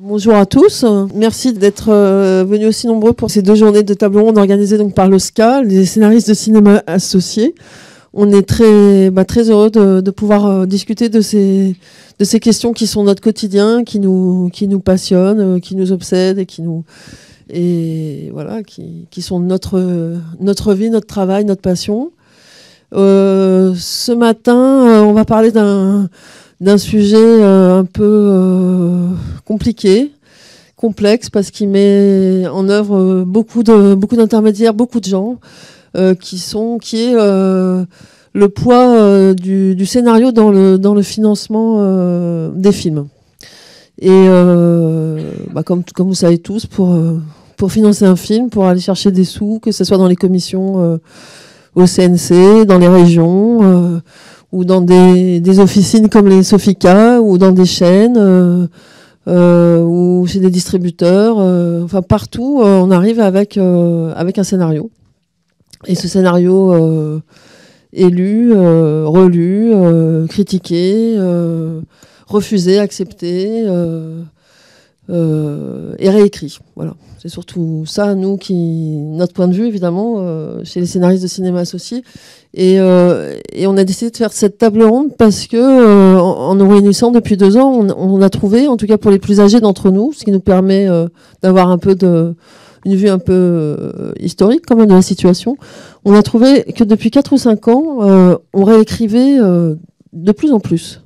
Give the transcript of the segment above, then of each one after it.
Bonjour à tous, merci d'être venus aussi nombreux pour ces 2 journées de table ronde organisées donc par l'OSCA, les scénaristes de cinéma associés. On est très heureux de pouvoir discuter de ces questions qui sont notre quotidien, qui nous passionnent, qui nous obsèdent et qui sont notre vie, notre travail, notre passion. Ce matin, on va parler d'un sujet un peu compliqué, complexe, parce qu'il met en œuvre beaucoup d'intermédiaires, beaucoup de gens, qui est le poids du scénario dans le financement des films. Et comme vous savez tous, pour financer un film, pour aller chercher des sous, que ce soit dans les commissions au CNC, dans les régions, ou dans des officines comme les Sofica, ou dans des chaînes, ou chez des distributeurs, enfin partout, on arrive avec un scénario. Et ce scénario est lu, relu, critiqué, refusé, accepté, et réécrit. Voilà. C'est surtout ça, notre point de vue, évidemment, chez les scénaristes de cinéma associés. Et on a décidé de faire cette table ronde parce que, en nous réunissant depuis 2 ans, on a trouvé, en tout cas pour les plus âgés d'entre nous, ce qui nous permet d'avoir une vue un peu historique quand même de la situation, on a trouvé que depuis 4 ou 5 ans, on réécrivait de plus en plus.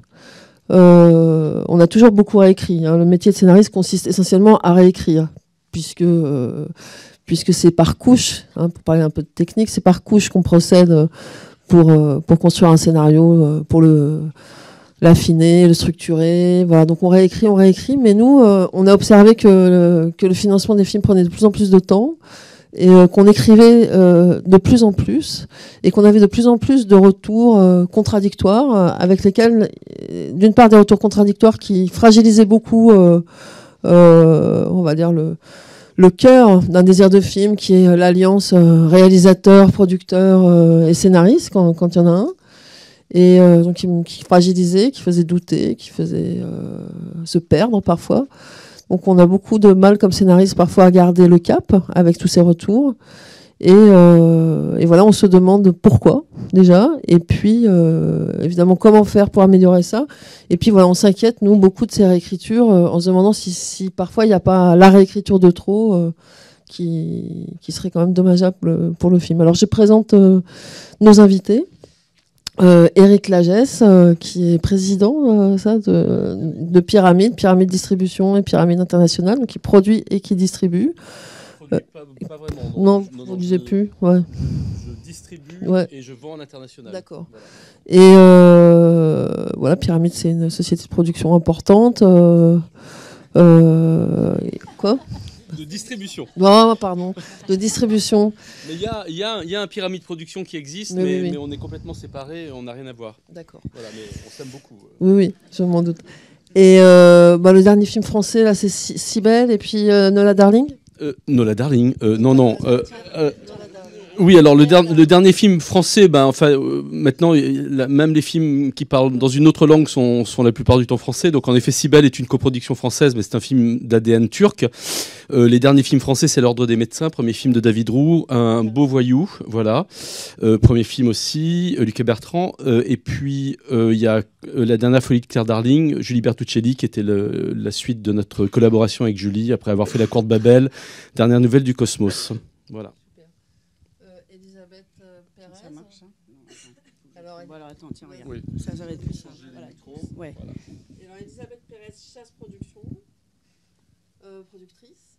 On a toujours beaucoup réécrit. Le métier de scénariste consiste essentiellement à réécrire, puisque c'est par couche, pour parler un peu de technique, c'est par couche qu'on procède pour construire un scénario, pour l'affiner, le structurer. Voilà. Donc on réécrit, mais nous, on a observé que le financement des films prenait de plus en plus de temps, et qu'on écrivait de plus en plus, et qu'on avait de plus en plus de retours contradictoires, avec lesquels, d'une part, des retours contradictoires qui fragilisaient beaucoup, on va dire, le cœur d'un désir de film, qui est l'alliance réalisateur, producteur et scénariste, quand il y en a un, et donc qui fragilisait, qui faisait douter, qui faisait se perdre parfois. Donc on a beaucoup de mal comme scénariste parfois à garder le cap avec tous ces retours. Et voilà, on se demande pourquoi déjà. Et puis évidemment comment faire pour améliorer ça. Et puis voilà, on s'inquiète nous beaucoup de ces réécritures en se demandant si parfois il n'y a pas la réécriture de trop qui serait quand même dommageable pour le film. Alors je présente nos invités. Éric Lagesse, qui est président de Pyramide Distribution et Pyramide Internationale, donc qui produit et qui distribue. Pas vraiment. Non, vous ne produisez plus. Ouais. Je distribue et je vends en international. D'accord. Voilà. Et voilà, Pyramide, c'est une société de production importante. Quoi ? De distribution. Non, pardon, de distribution. Mais il y a un Pyramide Production qui existe, mais on est complètement séparés, on n'a rien à voir. D'accord. Voilà, mais on s'aime beaucoup. Oui, je m'en doute. Et le dernier film français, là, c'est Cybèle, et puis Nola Darling. Nola Darling, non. Oui, alors le dernier film français, maintenant, même les films qui parlent dans une autre langue sont la plupart du temps français. Donc en effet, Cybèle est une coproduction française, mais c'est un film d'ADN turc. Les derniers films français, c'est L'Ordre des médecins, premier film de David Roux, Un beau voyou, voilà. Premier film aussi, Luc Bertrand. Et puis, il y a La dernière folie de Claire Darling, Julie Bertuccelli, qui était la suite de notre collaboration avec Julie, après avoir fait La Cour de Babel, dernière nouvelle du Cosmos. Voilà. Elisabeth Pérez. Ça marche, hein? Non, attends. Alors attends, tiens, regarde. Oui. Ça va être plus simple. Voilà. Ouais. Voilà. Et alors Elisabeth Pérez, Chasse Production, productrice.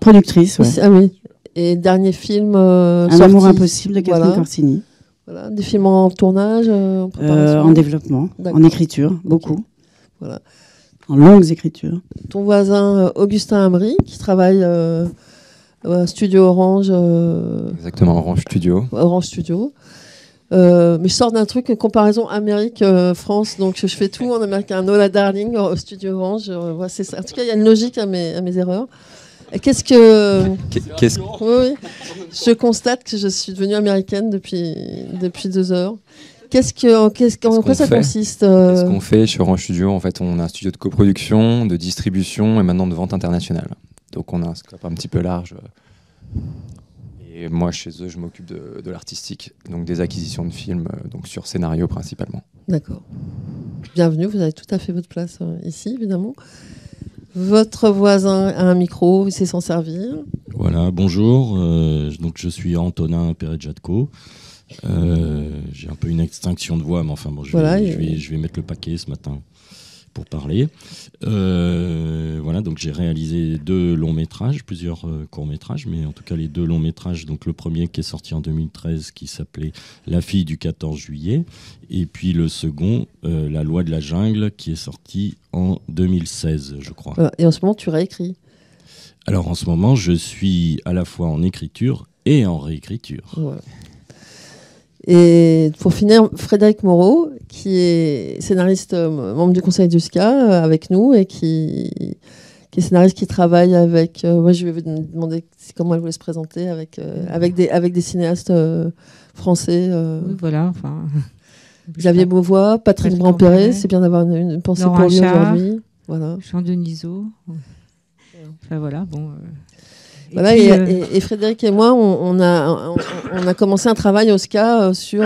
Productrice, ouais. Ah oui. Et dernier film Un sorti. amour impossible de Catherine Corsini. Voilà, des films en tournage, en préparation. En développement, en écriture, beaucoup. Okay. Voilà. En longues écritures. Ton voisin Augustin Amry, qui travaille Studio Orange. Exactement, Orange Studio. Orange Studio. Mais je sors d'un truc, comparaison Amérique-France, donc je fais tout en américain. Nola Darling au Studio Orange. C'est ça. En tout cas, il y a une logique à mes erreurs. Qu'est-ce que... Oui. Je constate que je suis devenue américaine depuis 2 heures. En quoi ça consiste Qu'est-ce qu'on fait chez Orange Studio? En fait, on a un studio de coproduction, de distribution et maintenant de vente internationale. Donc on a un scope un petit peu large. Et moi, chez eux, je m'occupe de l'artistique, donc des acquisitions de films, donc sur scénario principalement. D'accord. Bienvenue, vous avez tout à fait votre place ici, évidemment. Votre voisin a un micro, il sait s'en servir. Voilà, bonjour. Donc je suis Antonin Perret-Jadco. J'ai un peu une extinction de voix, mais enfin bon, je vais mettre le paquet ce matin pour parler. Voilà, donc j'ai réalisé 2 longs métrages, plusieurs courts métrages, mais en tout cas les 2 longs métrages. Donc le premier qui est sorti en 2013, qui s'appelait La fille du 14 juillet, et puis le second, La loi de la jungle, qui est sorti en 2016, je crois. Et en ce moment, tu réécris? Alors en ce moment, je suis à la fois en écriture et en réécriture. Voilà. Et pour finir, Frédéric Moreau, qui est scénariste, membre du conseil du SCA avec nous, et qui est scénariste qui travaille avec... moi, je vais vous demander comment elle voulait se présenter avec des cinéastes français. Oui, voilà, enfin... Xavier Beauvois, Patrick Brampéret, c'est bien d'avoir une pensée Laurent pour lui Achard, aujourd'hui. Voilà. Jean Denisot. Enfin voilà, bon... Voilà, et Frédéric et moi, on a commencé un travail au SCA sur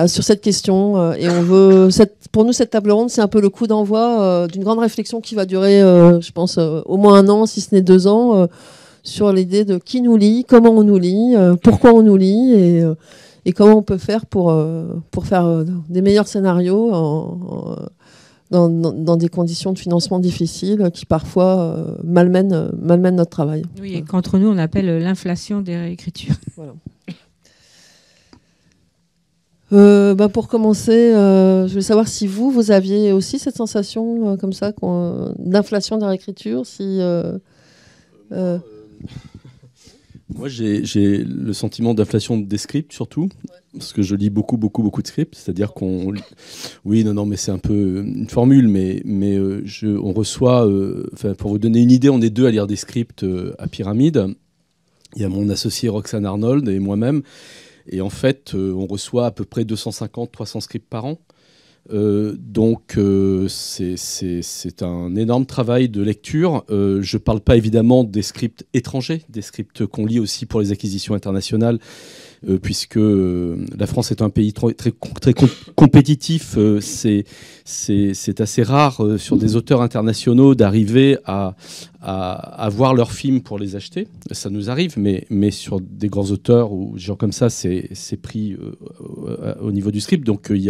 cette question. Et on veut, pour nous, cette table ronde, c'est un peu le coup d'envoi d'une grande réflexion qui va durer, je pense, au moins 1 an, si ce n'est 2 ans, sur l'idée de qui nous lit, comment on nous lit, pourquoi on nous lit, et comment on peut faire pour faire des meilleurs scénarios dans des conditions de financement difficiles qui parfois malmènent notre travail. Oui, et qu'entre nous, on appelle l'inflation des réécritures. Voilà. Pour commencer, je voulais savoir si vous aviez aussi cette sensation comme ça d'inflation des réécritures. Moi, j'ai le sentiment d'inflation des scripts, surtout, parce que je lis beaucoup de scripts. C'est-à-dire qu'on... Oui, non, mais c'est un peu une formule, mais on reçoit... pour vous donner une idée, on est 2 à lire des scripts à Pyramide. Il y a mon associé Roxane Arnold et moi-même. Et en fait, on reçoit à peu près 250-300 scripts par an. Donc c'est un énorme travail de lecture. Je ne parle pas évidemment des scripts étrangers, des scripts qu'on lit aussi pour les acquisitions internationales, puisque la France est un pays très compétitif. C'est assez rare sur des auteurs internationaux d'arriver à voir leurs films pour les acheter. Ça nous arrive, mais sur des grands auteurs ou des gens comme ça, c'est pris au niveau du script. Donc il y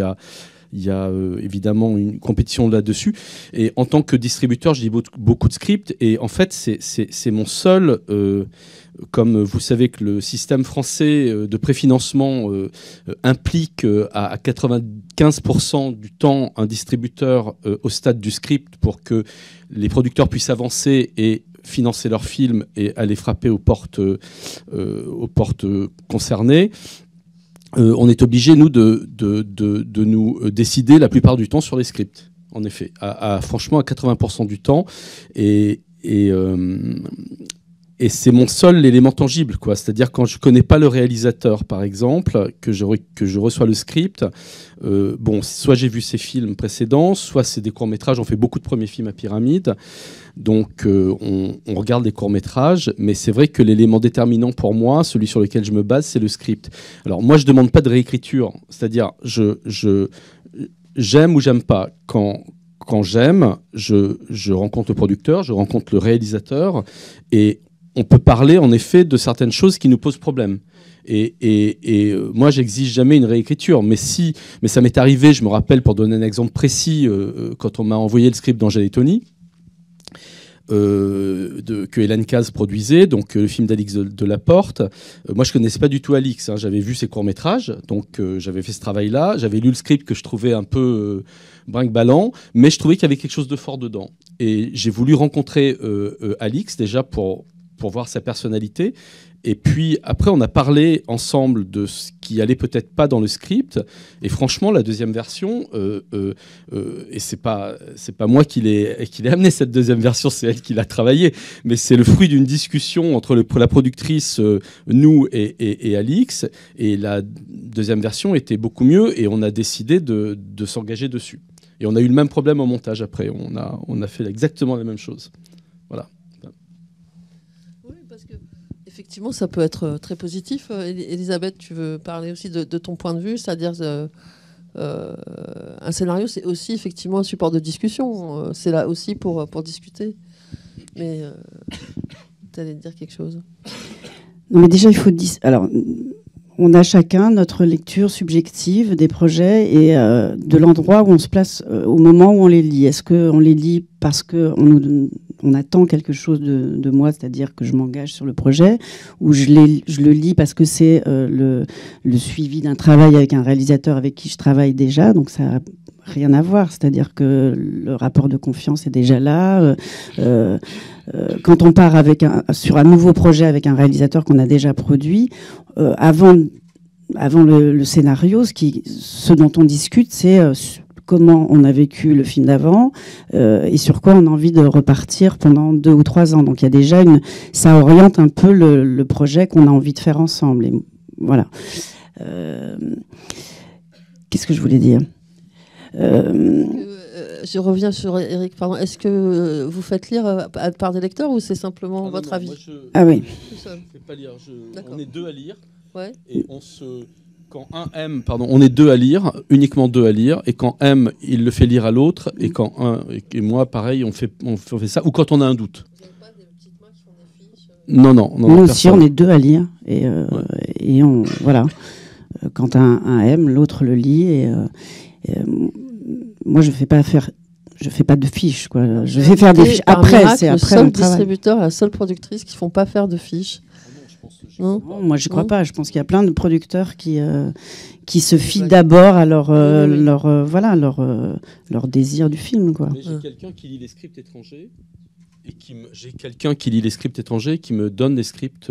a évidemment une compétition là-dessus. Et en tant que distributeur, je lis beaucoup de scripts. Et en fait, c'est mon seul... comme vous savez que le système français de préfinancement implique à 95% du temps un distributeur au stade du script pour que les producteurs puissent avancer et financer leurs films et aller frapper aux portes concernées. On est obligé, nous, de nous décider la plupart du temps sur les scripts, en effet, franchement à 80% du temps. Et c'est mon seul élément tangible, quoi. C'est-à-dire quand je ne connais pas le réalisateur, par exemple, que je reçois le script, soit j'ai vu ses films précédents, soit c'est des courts-métrages. On fait beaucoup de premiers films à Pyramide. Donc on regarde les courts-métrages, mais c'est vrai que l'élément déterminant pour moi, celui sur lequel je me base, c'est le script. Alors moi, je ne demande pas de réécriture. C'est-à-dire, j'aime ou j'aime pas. Quand j'aime, je rencontre le producteur, je rencontre le réalisateur, et on peut parler en effet de certaines choses qui nous posent problème. Et moi, j'exige jamais une réécriture, mais ça m'est arrivé, je me rappelle, pour donner un exemple précis, quand on m'a envoyé le script d'Angèle et Tony, que Hélène Caz produisait, donc le film d'Alix Delaporte. Moi, je connaissais pas du tout Alix, hein. J'avais vu ses courts-métrages, donc j'avais fait ce travail-là. J'avais lu le script que je trouvais un peu brinque-ballant, mais je trouvais qu'il y avait quelque chose de fort dedans. Et j'ai voulu rencontrer Alix déjà pour pour voir sa personnalité. Et puis après, on a parlé ensemble de ce qui allait peut-être pas dans le script. Et franchement, la deuxième version, et c'est pas moi qui l'ai amené cette deuxième version, c'est elle qui l'a travaillée. Mais c'est le fruit d'une discussion entre la productrice, nous et Alix. Et la deuxième version était beaucoup mieux, et on a décidé de s'engager dessus. Et on a eu le même problème au montage après. On a fait exactement la même chose. Voilà. Oui, parce que effectivement, ça peut être très positif. Elisabeth, tu veux parler aussi de ton point de vue, c'est-à-dire un scénario, c'est aussi effectivement un support de discussion. C'est là aussi pour discuter. Mais tu allais dire quelque chose. Non, mais déjà, il faut alors, on a chacun notre lecture subjective des projets et de l'endroit où on se place au moment où on les lit. Est-ce qu'on les lit parce qu'on attend quelque chose de moi, c'est-à-dire que je m'engage sur le projet, ou je le lis parce que c'est le suivi d'un travail avec un réalisateur avec qui je travaille déjà, donc ça n'a rien à voir, c'est-à-dire que le rapport de confiance est déjà là. Quand on part sur un nouveau projet avec un réalisateur qu'on a déjà produit, avant le scénario, ce dont on discute, c'est comment on a vécu le film d'avant et sur quoi on a envie de repartir pendant 2 ou 3 ans. Donc il y a déjà ça oriente un peu le projet qu'on a envie de faire ensemble. Et voilà. Qu'est-ce que je voulais dire ? Je reviens sur Eric, pardon. Est-ce que vous faites lire par des lecteurs ou c'est simplement votre avis ? Ah oui. Je ne fais pas lire. On est 2 à lire. Ouais. Et quand un aime, on est 2 à lire, uniquement 2 à lire. Et quand aime, il le fait lire à l'autre. Et quand et moi, pareil, on fait ça. Ou quand on a un doute. Vous n'avez pas des petites mains qui font des fiches ? Non. Nous aussi, on est 2 à lire. Et voilà. Quand un aime, l'autre le lit. Et moi, je fais pas de fiches, quoi. Je vais faire des fiches après. C'est après le seul distributeur, la seule productrice qui font pas faire de fiches. Non, moi je crois pas. Je pense qu'il y a plein de producteurs qui se fient d'abord à leur désir du film, quoi. Mais j'ai quelqu'un qui lit les scripts étrangers et qui me donne les scripts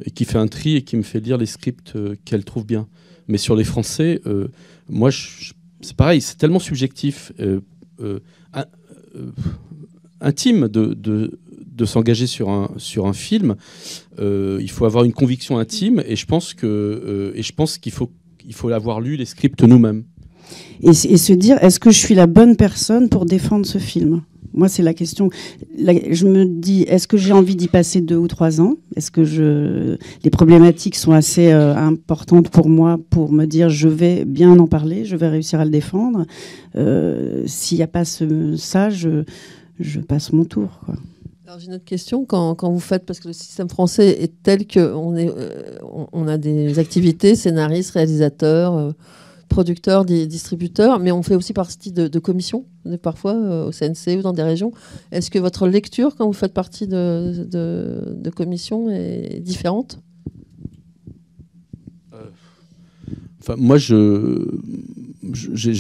et qui fait un tri et qui me fait lire les scripts qu'elle trouve bien. Mais sur les Français, moi c'est pareil, c'est tellement subjectif, intime de s'engager sur un film. Il faut avoir une conviction intime, et je pense qu'il faut avoir lu les scripts nous-mêmes. Et se dire, est-ce que je suis la bonne personne pour défendre ce film ? Moi, c'est la question. Je me dis, est-ce que j'ai envie d'y passer 2 ou 3 ans ? Est-ce que les problématiques sont assez importantes pour moi pour me dire, je vais bien en parler, je vais réussir à le défendre. S'il n'y a pas ça, je passe mon tour, quoi. Alors j'ai une autre question. Quand vous faites, parce que le système français est tel qu'on a des activités, scénaristes, réalisateurs, producteurs, distributeurs, mais on fait aussi partie de commissions, parfois au CNC ou dans des régions. Est-ce que votre lecture, quand vous faites partie de commissions, est différente ? Enfin, moi, j'ai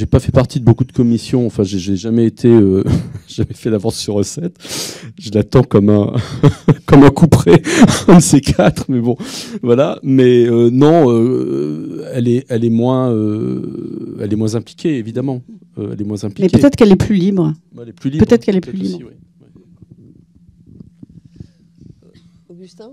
pas fait partie de beaucoup de commissions. Enfin, j'ai jamais jamais fait l'avance sur recette. Je l'attends comme un coup près, un de ces 4. Mais bon, voilà. Mais non, elle est moins impliquée, évidemment. Elle est moins impliquée. Mais peut-être qu'elle est plus libre. Elle est plus libre. Peut-être qu'elle est plus libre. Aussi, oui. Augustin ?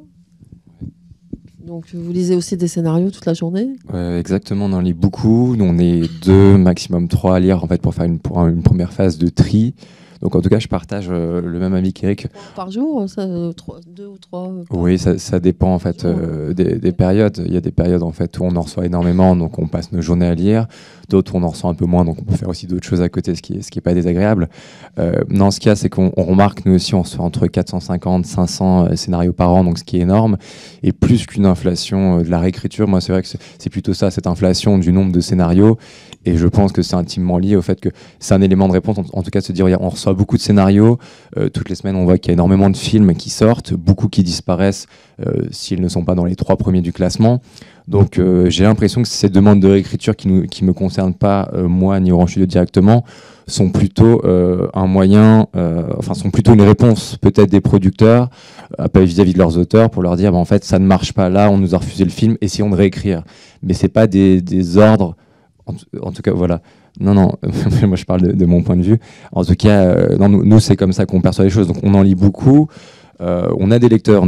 Donc, vous lisez aussi des scénarios toute la journée ? Exactement, on en lit beaucoup. Nous, on est 2, maximum 3 à lire, en fait, pour faire une première phase de tri. Donc, en tout cas, je partage le même avis qu'Eric. Par jour, 2 ou 3 Oui, ça dépend, en fait, des périodes. Il y a des périodes, en fait, où on en reçoit énormément, donc on passe nos journées à lire. D'autres, on en reçoit un peu moins, donc on peut faire aussi d'autres choses à côté, ce qui est pas désagréable. Non, ce qu'il y a, c'est qu'on remarque, nous aussi, on reçoit entre 450 500 scénarios par an, donc ce qui est énorme. Et plus qu'une inflation de la réécriture, moi, c'est vrai que c'est plutôt ça, cette inflation du nombre de scénarios. Et je pense que c'est intimement lié au fait que c'est un élément de réponse, en tout cas, de se dire, on reçoit reçoit beaucoup de scénarios. Toutes les semaines, on voit qu'il y a énormément de films qui sortent, beaucoup qui disparaissent s'ils ne sont pas dans les 3 premiers du classement. Donc j'ai l'impression que ces demandes de réécriture qui me concernent pas, moi, ni Orange Studio directement, sont plutôt un moyen, sont plutôt une réponse peut-être des producteurs vis-à-vis de leurs auteurs pour leur dire en fait ça ne marche pas là, on nous a refusé le film, essayons de réécrire. Mais c'est pas des ordres, en tout cas voilà. Non, moi je parle de mon point de vue. En tout cas, nous c'est comme ça qu'on perçoit les choses. Donc on en lit beaucoup. On a des lecteurs,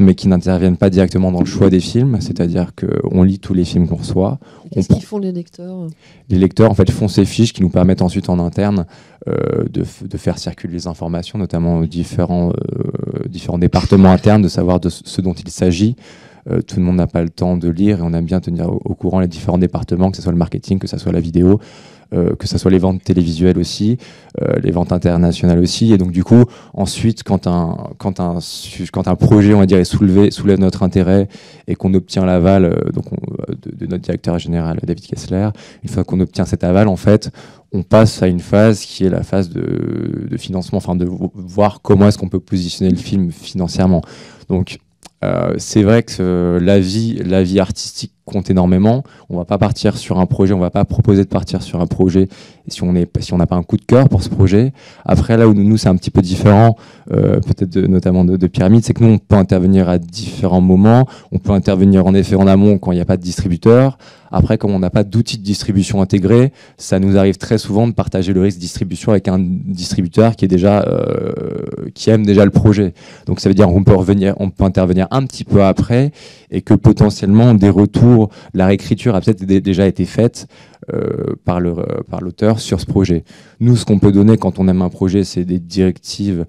mais qui n'interviennent pas directement dans le choix des films, c'est-à-dire qu'on lit tous les films qu'on reçoit. Qu'est-ce qu'ils font les lecteurs ? Les lecteurs en fait font ces fiches qui nous permettent ensuite en interne de faire circuler les informations, notamment aux différents départements internes, de savoir de ce dont il s'agit. Tout le monde n'a pas le temps de lire et on aime bien tenir au courant les différents départements, que ce soit le marketing, que ce soit la vidéo, que ce soit les ventes télévisuelles aussi, les ventes internationales aussi. Et donc du coup, ensuite, quand un projet, on va dire, soulève notre intérêt et qu'on obtient l'aval de notre directeur général, David Kessler, une fois qu'on obtient cet aval, en fait, on passe à une phase qui est la phase de financement, enfin de voir comment est-ce qu'on peut positionner le film financièrement. Donc c'est vrai que la vie artistique compte énormément. On va pas partir sur un projet, on va pas proposer de partir sur un projet si on n'a pas un coup de cœur pour ce projet. Après, là où nous c'est un petit peu différent, peut-être notamment de Pyramide, c'est que nous on peut intervenir à différents moments. On peut intervenir en effet en amont quand il n'y a pas de distributeur. Après, comme on n'a pas d'outil de distribution intégré, ça nous arrive très souvent de partager le risque de distribution avec un distributeur qui aime déjà le projet. Donc ça veut dire qu'on peut intervenir un petit peu après et que potentiellement des retours, la réécriture a peut-être déjà été faite par l'auteur sur ce projet. Nous, ce qu'on peut donner quand on aime un projet, c'est des directives,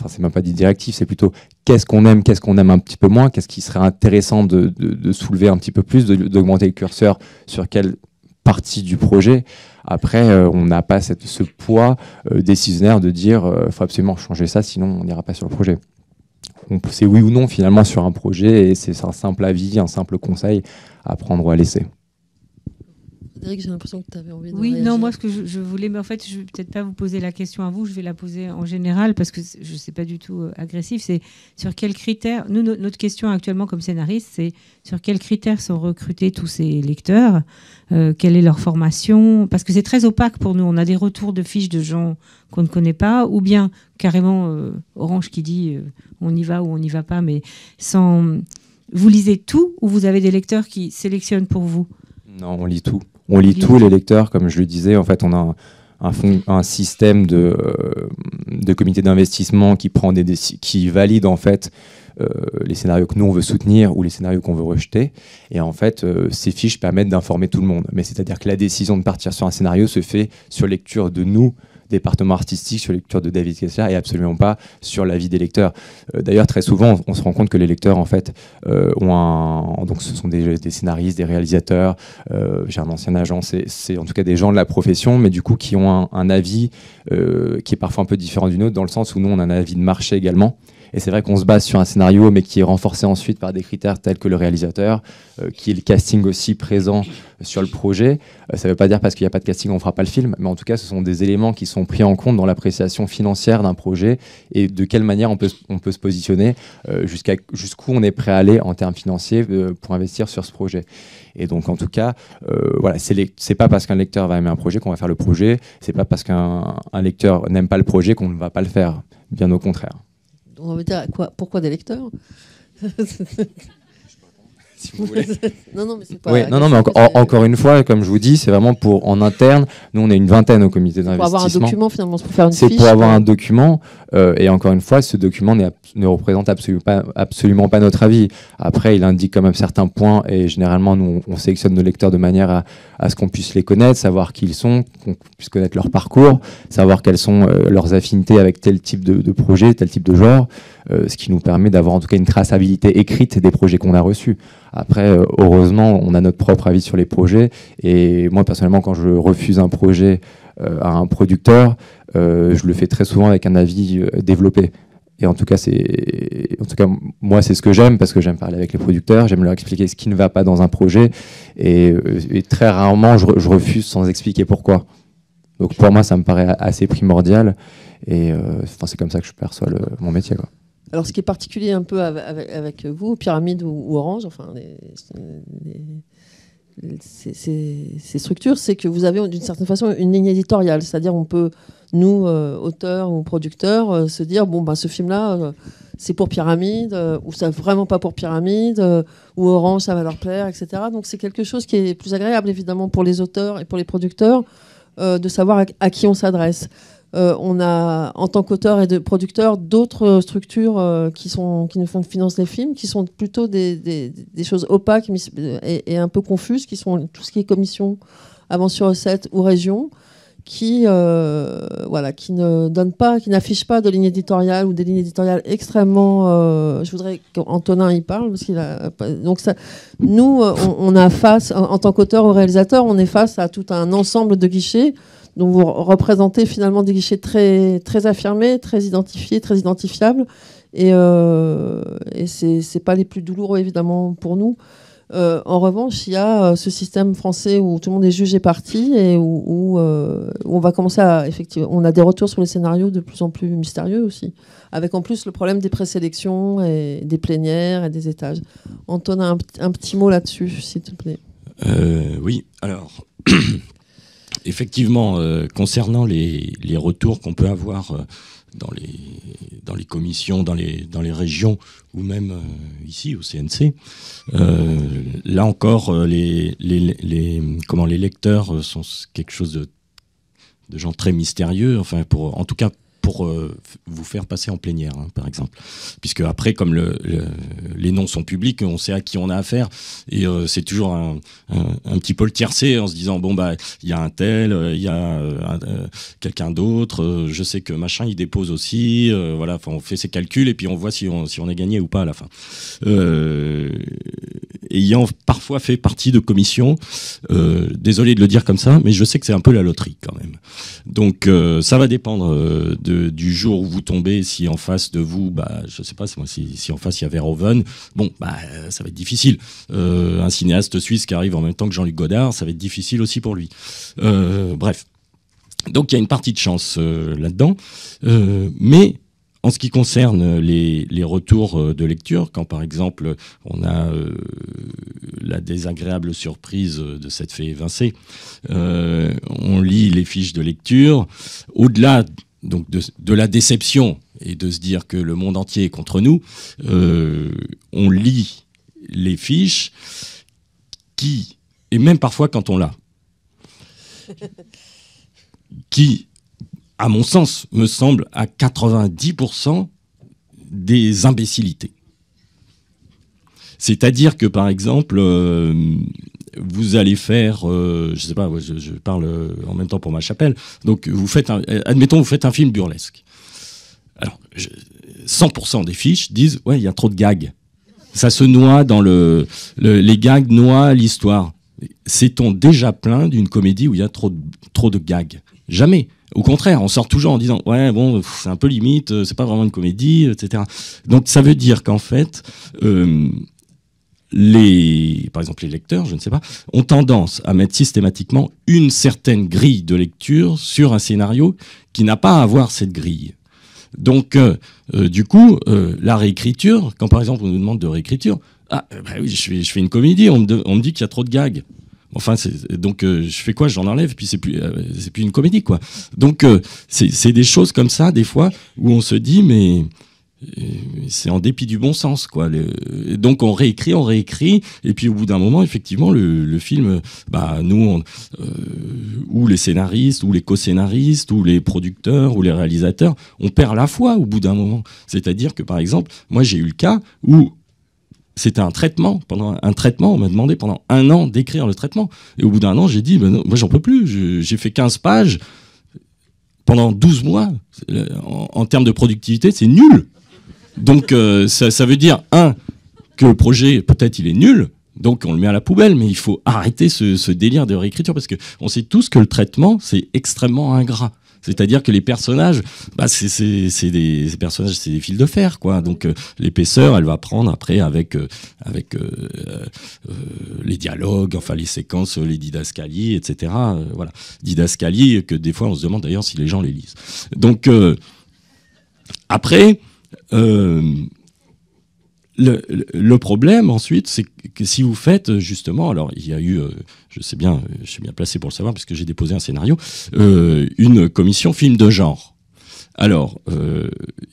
c'est même pas des directives, c'est plutôt qu'est-ce qu'on aime un petit peu moins, qu'est-ce qui serait intéressant de soulever un petit peu plus, d'augmenter le curseur sur quelle partie du projet. Après, on n'a pas ce poids décisionnaire de dire faut absolument changer ça, sinon on n'ira pas sur le projet. C'est oui ou non finalement sur un projet et c'est un simple avis, un simple conseil à prendre ou à laisser. Frédéric, j'ai l'impression que tu avais envie de Oui, réagir. non, moi ce que je voulais, mais en fait je ne vais peut-être pas vous poser la question à vous, je vais la poser en général parce que je ne sais pas du tout agressif, c'est sur quels critères, nous notre question actuellement comme scénariste, c'est sur quels critères sont recrutés tous ces lecteurs, quelle est leur formation, parce que c'est très opaque pour nous, on a des retours de fiches de gens qu'on ne connaît pas, ou bien carrément Orange qui dit on y va ou on n'y va pas, mais sans... Vous lisez tout ou vous avez des lecteurs qui sélectionnent pour vous ? Non, on lit tout. On lit tous les lecteurs, comme je le disais. En fait, on a un système de comité d'investissement qui valide en fait les scénarios que nous on veut soutenir ou les scénarios qu'on veut rejeter. Et en fait, ces fiches permettent d'informer tout le monde. Mais c'est-à-dire que la décision de partir sur un scénario se fait sur lecture de nous, département artistique, sur lecture de David Kessler et absolument pas sur l'avis des lecteurs. D'ailleurs, très souvent, on se rend compte que les lecteurs, en fait, donc ce sont des scénaristes, des réalisateurs. J'ai un ancien agent, c'est en tout cas des gens de la profession, mais du coup qui ont un avis qui est parfois un peu différent du nôtre, dans le sens où nous, on a un avis de marché également. Et c'est vrai qu'on se base sur un scénario, mais qui est renforcé ensuite par des critères tels que le réalisateur, qui est le casting aussi présent sur le projet. Ça ne veut pas dire parce qu'il n'y a pas de casting, on ne fera pas le film, mais en tout cas, ce sont des éléments qui sont pris en compte dans l'appréciation financière d'un projet et de quelle manière on peut se positionner, jusqu'où on est prêt à aller en termes financiers pour investir sur ce projet. Et donc, en tout cas, voilà, c'est pas parce qu'un lecteur va aimer un projet qu'on va faire le projet, c'est pas parce qu'un lecteur n'aime pas le projet qu'on ne va pas le faire, bien au contraire. On va dire pourquoi des lecteurs Si vous voulez. Non, mais c'est pas. Oui, non, mais encore une fois, comme je vous dis, c'est vraiment pour en interne. Nous, on est une vingtaine au comité d'investissement. Pour avoir un document, finalement, c'est pour faire une fiche. C'est pour avoir un document. Et encore une fois, ce document ne représente absolument pas notre avis. Après, il indique quand même certains points. Et généralement, nous, on sélectionne nos lecteurs de manière à ce qu'on puisse les connaître, savoir qui ils sont, qu'on puisse connaître leur parcours, savoir quelles sont leurs affinités avec tel type de projet, tel type de genre. Ce qui nous permet d'avoir en tout cas une traçabilité écrite des projets qu'on a reçus. Après, heureusement, on a notre propre avis sur les projets. Et moi, personnellement, quand je refuse un projet à un producteur, je le fais très souvent avec un avis développé. Et en tout cas, moi, c'est ce que j'aime, parce que j'aime parler avec les producteurs, j'aime leur expliquer ce qui ne va pas dans un projet. Et très rarement, je refuse sans expliquer pourquoi. Donc pour moi, ça me paraît assez primordial. Et c'est comme ça que je perçois mon métier, quoi. Alors, ce qui est particulier un peu avec vous, Pyramide ou Orange, enfin, ces structures, c'est que vous avez d'une certaine façon une ligne éditoriale. C'est-à-dire, on peut, nous, auteurs ou producteurs, se dire, bon, ce film-là, c'est pour Pyramide, ou c'est vraiment pas pour Pyramide, ou Orange, ça va leur plaire, etc. Donc, c'est quelque chose qui est plus agréable, évidemment, pour les auteurs et pour les producteurs, de savoir à qui on s'adresse. On a, en tant qu'auteur et de producteur, d'autres structures qui financent les films, qui sont plutôt des choses opaques et un peu confuses, qui sont tout ce qui est commission, avance sur recette ou région, qui ne donnent pas, qui n'affichent pas de ligne éditoriale ou des lignes éditoriales extrêmement. Je voudrais qu'Antonin y parle parce qu'il a. Donc ça, nous, on a face, en tant qu'auteur ou réalisateur, on est face à tout un ensemble de guichets. Donc vous représentez finalement des guichets très, très affirmés, très identifiés, très identifiables. Et c'est pas les plus douloureux, évidemment, pour nous. En revanche, il y a ce système français où tout le monde est jugé parti et où on va commencer à... Effectivement, on a des retours sur les scénarios de plus en plus mystérieux aussi, avec en plus le problème des présélections et des plénières et des étages. Antonin, un petit mot là-dessus, s'il te plaît. Oui, alors... Effectivement, concernant les retours qu'on peut avoir dans les commissions, dans les régions ou même ici au CNC, là encore, les lecteurs sont quelque chose de gens très mystérieux. Enfin, en tout cas pour vous faire passer en plénière, hein, par exemple. Puisque après, comme les noms sont publics, on sait à qui on a affaire. Et c'est toujours un petit peu le tiercé en se disant, bon, il y a un tel, il y a quelqu'un d'autre, je sais que machin, il dépose aussi. Voilà, on fait ses calculs et puis on voit si on est gagné ou pas à la fin. Ayant parfois fait partie de commissions, désolé de le dire comme ça, mais je sais que c'est un peu la loterie quand même. Donc ça va dépendre du jour où vous tombez, si en face de vous, je sais pas, si en face il y a Verhoeven, ça va être difficile. Un cinéaste suisse qui arrive en même temps que Jean-Luc Godard, ça va être difficile aussi pour lui. Bref. Donc il y a une partie de chance là-dedans, mais en ce qui concerne les retours de lecture, quand par exemple on a la désagréable surprise de cette fée évincée, on lit les fiches de lecture, au-delà donc de la déception et de se dire que le monde entier est contre nous, on lit les fiches et même parfois quand on l'a, qui, à mon sens, me semble à 90% des imbécilités. C'est-à-dire que, par exemple, vous allez faire, je sais pas, je parle en même temps pour ma chapelle, donc admettons, vous faites un film burlesque. Alors, 100% des fiches disent, ouais, il y a trop de gags. Ça se noie dans les gags noient l'histoire. Sait-on déjà plein d'une comédie où il y a trop de gags? Jamais. Au contraire, on sort toujours en disant ouais bon c'est un peu limite, c'est pas vraiment une comédie, etc. Donc ça veut dire qu'en fait par exemple les lecteurs, je ne sais pas, ont tendance à mettre systématiquement une certaine grille de lecture sur un scénario qui n'a pas à avoir cette grille. Donc du coup la réécriture, quand par exemple on nous demande de réécriture, oui, je fais une comédie, on me dit qu'il y a trop de gags. Enfin, donc je fais quoi? J'en enlève, puis c'est plus une comédie, quoi. Donc c'est des choses comme ça, des fois, où on se dit, mais c'est en dépit du bon sens, quoi. Donc on réécrit, et puis au bout d'un moment, effectivement, le film, nous, ou les scénaristes, ou les co-scénaristes, ou les producteurs, ou les réalisateurs, on perd la foi au bout d'un moment. C'est-à-dire que, par exemple, moi j'ai eu le cas où c'était un traitement. Pendant un traitement, on m'a demandé pendant 1 an d'écrire le traitement. Et au bout d'1 an, j'ai dit, non, moi, j'en peux plus. J'ai fait 15 pages pendant 12 mois. En termes de productivité, c'est nul. Donc, ça veut dire, que le projet, peut-être, il est nul. Donc, on le met à la poubelle. Mais il faut arrêter ce délire de réécriture parce qu'on sait tous que le traitement, c'est extrêmement ingrat. C'est-à-dire que les personnages, c'est des personnages, c'est des fils de fer, quoi. Donc l'épaisseur, elle va prendre après avec les dialogues, enfin les séquences, les didascalies, etc. Voilà, didascalies que des fois on se demande d'ailleurs si les gens les lisent. Donc après. Le problème ensuite, c'est que si vous faites justement, alors il y a eu, je suis bien placé pour le savoir parce que j'ai déposé un scénario, une commission film de genre. Alors,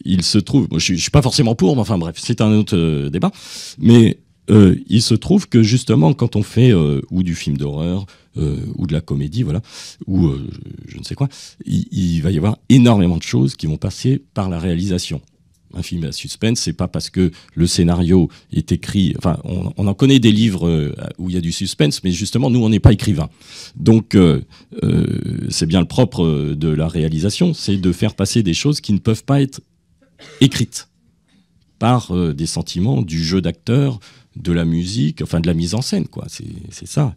il se trouve, je suis pas forcément pour, mais enfin bref, c'est un autre débat. Mais il se trouve que justement, quand on fait ou du film d'horreur ou de la comédie, voilà, ou je ne sais quoi, il va y avoir énormément de choses qui vont passer par la réalisation. Un film à suspense, c'est pas parce que le scénario est écrit. Enfin, on en connaît des livres où il y a du suspense, mais justement, nous, on n'est pas écrivain. Donc, c'est bien le propre de la réalisation, c'est de faire passer des choses qui ne peuvent pas être écrites par des sentiments, du jeu d'acteur, de la musique, enfin de la mise en scène, quoi. C'est ça.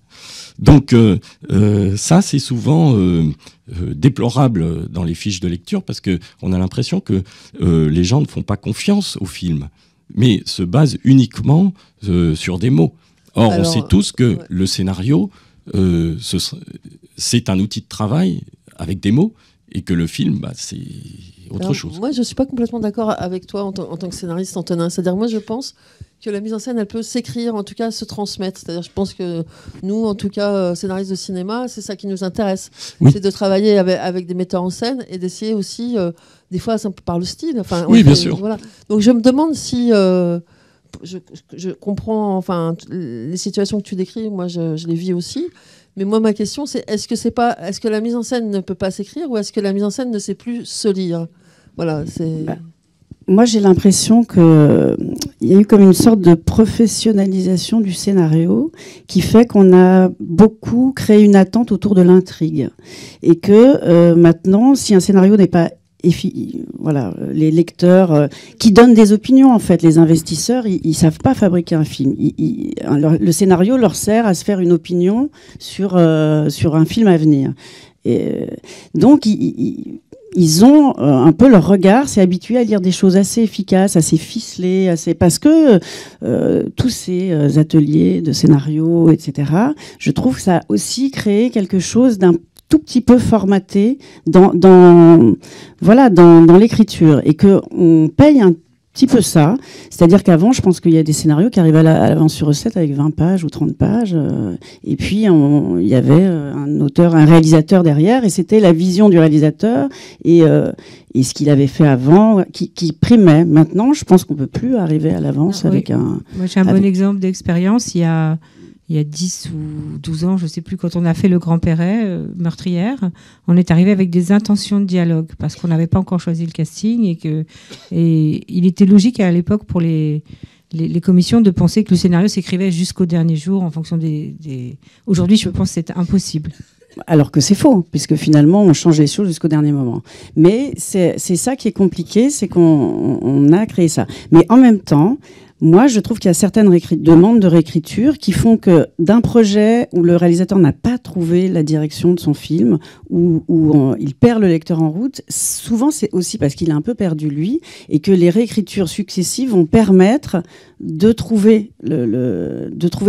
Donc ça, c'est souvent déplorable dans les fiches de lecture parce que on a l'impression que les gens ne font pas confiance au film, mais se basent uniquement sur des mots. Or, on sait tous que le scénario, c'est un outil de travail avec des mots et que le film, c'est autre chose. Moi, je ne suis pas complètement d'accord avec toi en tant que scénariste, Antonin. C'est-à-dire, moi, je pense que la mise en scène, elle peut s'écrire, en tout cas se transmettre. C'est-à-dire, je pense que nous, en tout cas, scénaristes de cinéma, c'est ça qui nous intéresse. Oui. C'est de travailler avec des metteurs en scène et d'essayer aussi, des fois, par le style. Enfin, oui, bien sûr. Voilà. Donc, je me demande si... je comprends les situations que tu décris, moi, je les vis aussi. Mais moi, ma question, c'est est-ce que la mise en scène ne peut pas s'écrire ou est-ce que la mise en scène ne sait plus se lire? Voilà, c'est... Moi, j'ai l'impression qu'il y a eu comme une sorte de professionnalisation du scénario qui fait qu'on a beaucoup créé une attente autour de l'intrigue. Et que maintenant, si un scénario n'est pas... voilà, les lecteurs qui donnent des opinions, en fait, les investisseurs, ils savent pas fabriquer un film. Le scénario leur sert à se faire une opinion sur un film à venir. Et donc, ils ont un peu leur regard, s'est habitué à lire des choses assez efficaces, assez ficelées, parce que tous ces ateliers de scénario, etc., je trouve que ça a aussi créé quelque chose d'un tout petit peu formaté dans l'écriture et qu'on paye un petit peu ça. C'est-à-dire qu'avant, je pense qu'il y a des scénarios qui arrivaient à l'avance sur recette avec 20 pages ou 30 pages. Et puis, il y avait un auteur, un réalisateur derrière et c'était la vision du réalisateur et ce qu'il avait fait avant qui primait. Maintenant, je pense qu'on peut plus arriver à l'avance avec un... Moi, j'ai un bon exemple d'expérience. Il y a 10 ou 12 ans, je ne sais plus, quand on a fait Le Grand Perret, Meurtrière, on est arrivé avec des intentions de dialogue parce qu'on n'avait pas encore choisi le casting et il était logique à l'époque pour les commissions de penser que le scénario s'écrivait jusqu'au dernier jour en fonction des... Aujourd'hui, je pense que c'est impossible. Alors que c'est faux, puisque finalement, on change les choses jusqu'au dernier moment. Mais c'est ça qui est compliqué, c'est qu'on a créé ça. Mais en même temps... Moi, je trouve qu'il y a certaines demandes de réécriture qui font que d'un projet où le réalisateur n'a pas trouvé la direction de son film, où il perd le lecteur en route, souvent c'est aussi parce qu'il a un peu perdu lui, et que les réécritures successives vont permettre de trouver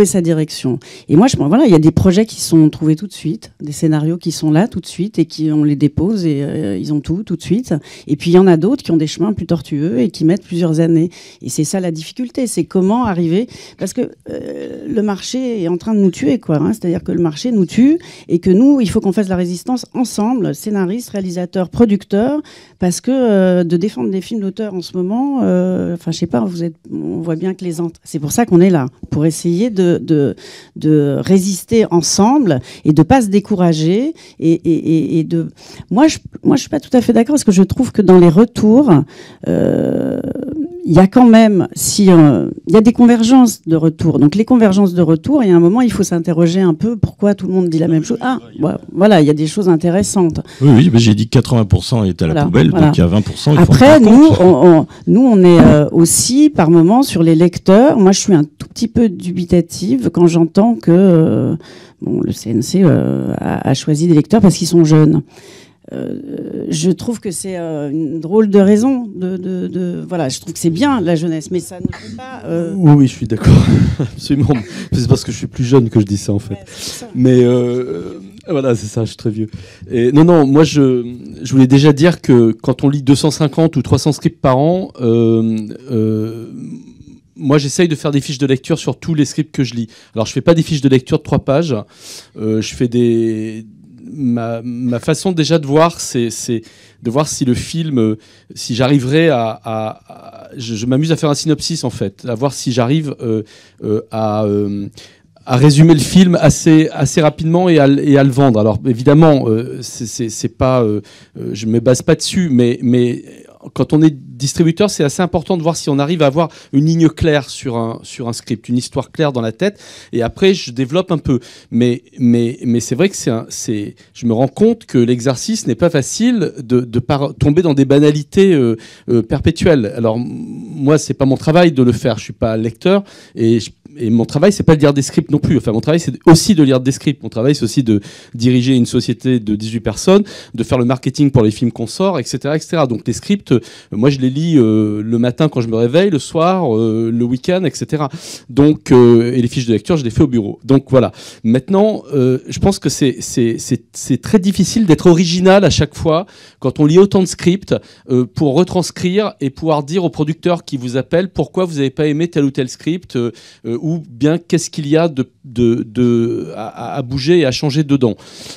sa direction. Et moi, voilà, il y a des projets qui sont trouvés tout de suite, des scénarios qui sont là tout de suite et on les dépose et ils ont tout de suite. Et puis il y en a d'autres qui ont des chemins plus tortueux et qui mettent plusieurs années. Et c'est ça la difficulté, c'est comment arriver, parce que le marché est en train de nous tuer, quoi. Hein, c'est-à-dire que le marché nous tue et que nous, il faut qu'on fasse la résistance ensemble, scénaristes, réalisateurs, producteurs, parce que de défendre des films d'auteur en ce moment, je sais pas, on voit bien que c'est pour ça qu'on est là, pour essayer de résister ensemble et de pas se décourager et de. Moi, je suis pas tout à fait d'accord parce que je trouve que dans les retours, il y a quand même, il y a des convergences de retour. Donc les convergences de retour, il y a un moment, il faut s'interroger un peu pourquoi tout le monde dit la même chose. Ah, voilà, il y a des choses intéressantes. Oui, mais j'ai dit que 80% est à la poubelle, donc il y a 20%. Après, nous, on est aussi par moment sur les lecteurs. Moi, je suis un tout petit peu dubitative quand j'entends que le CNC a choisi des lecteurs parce qu'ils sont jeunes. je trouve que c'est une drôle de raison. Voilà, je trouve que c'est bien la jeunesse, mais ça ne peut pas. Oui, je suis d'accord, absolument. C'est parce que je suis plus jeune que je dis ça en fait. Ouais, ça. Mais voilà, c'est ça, je suis très vieux. Et non, moi je voulais déjà dire que quand on lit 250 ou 300 scripts par an, moi, j'essaye de faire des fiches de lecture sur tous les scripts que je lis. Alors, je fais pas des fiches de lecture de 3 pages. Je fais ma façon déjà de voir, c'est de voir si le film, si j'arriverai je m'amuse à faire un synopsis en fait, à voir si j'arrive à résumer le film assez rapidement et à le vendre. Alors évidemment, c'est pas, je me base pas dessus, mais quand on est distributeur, c'est assez important de voir si on arrive à avoir une ligne claire sur un script, une histoire claire dans la tête. Et après, je développe un peu. Mais c'est vrai que je me rends compte que l'exercice n'est pas facile de tomber dans des banalités perpétuelles. Alors moi, c'est pas mon travail de le faire. Je suis pas lecteur et mon travail, c'est pas de lire des scripts non plus. Enfin, mon travail, c'est aussi de lire des scripts. Mon travail, c'est aussi de diriger une société de 18 personnes, de faire le marketing pour les films qu'on sort, etc., etc. Donc, les scripts, moi, je les lis le matin quand je me réveille, le soir, le week-end, etc. Donc, et les fiches de lecture, je les fais au bureau. Donc, voilà. Maintenant, je pense que c'est très difficile d'être original à chaque fois quand on lit autant de scripts pour retranscrire et pouvoir dire au producteur qui vous appelle pourquoi vous n'avez pas aimé tel ou tel script ou bien qu'est-ce qu'il y a à bouger et à changer dedans.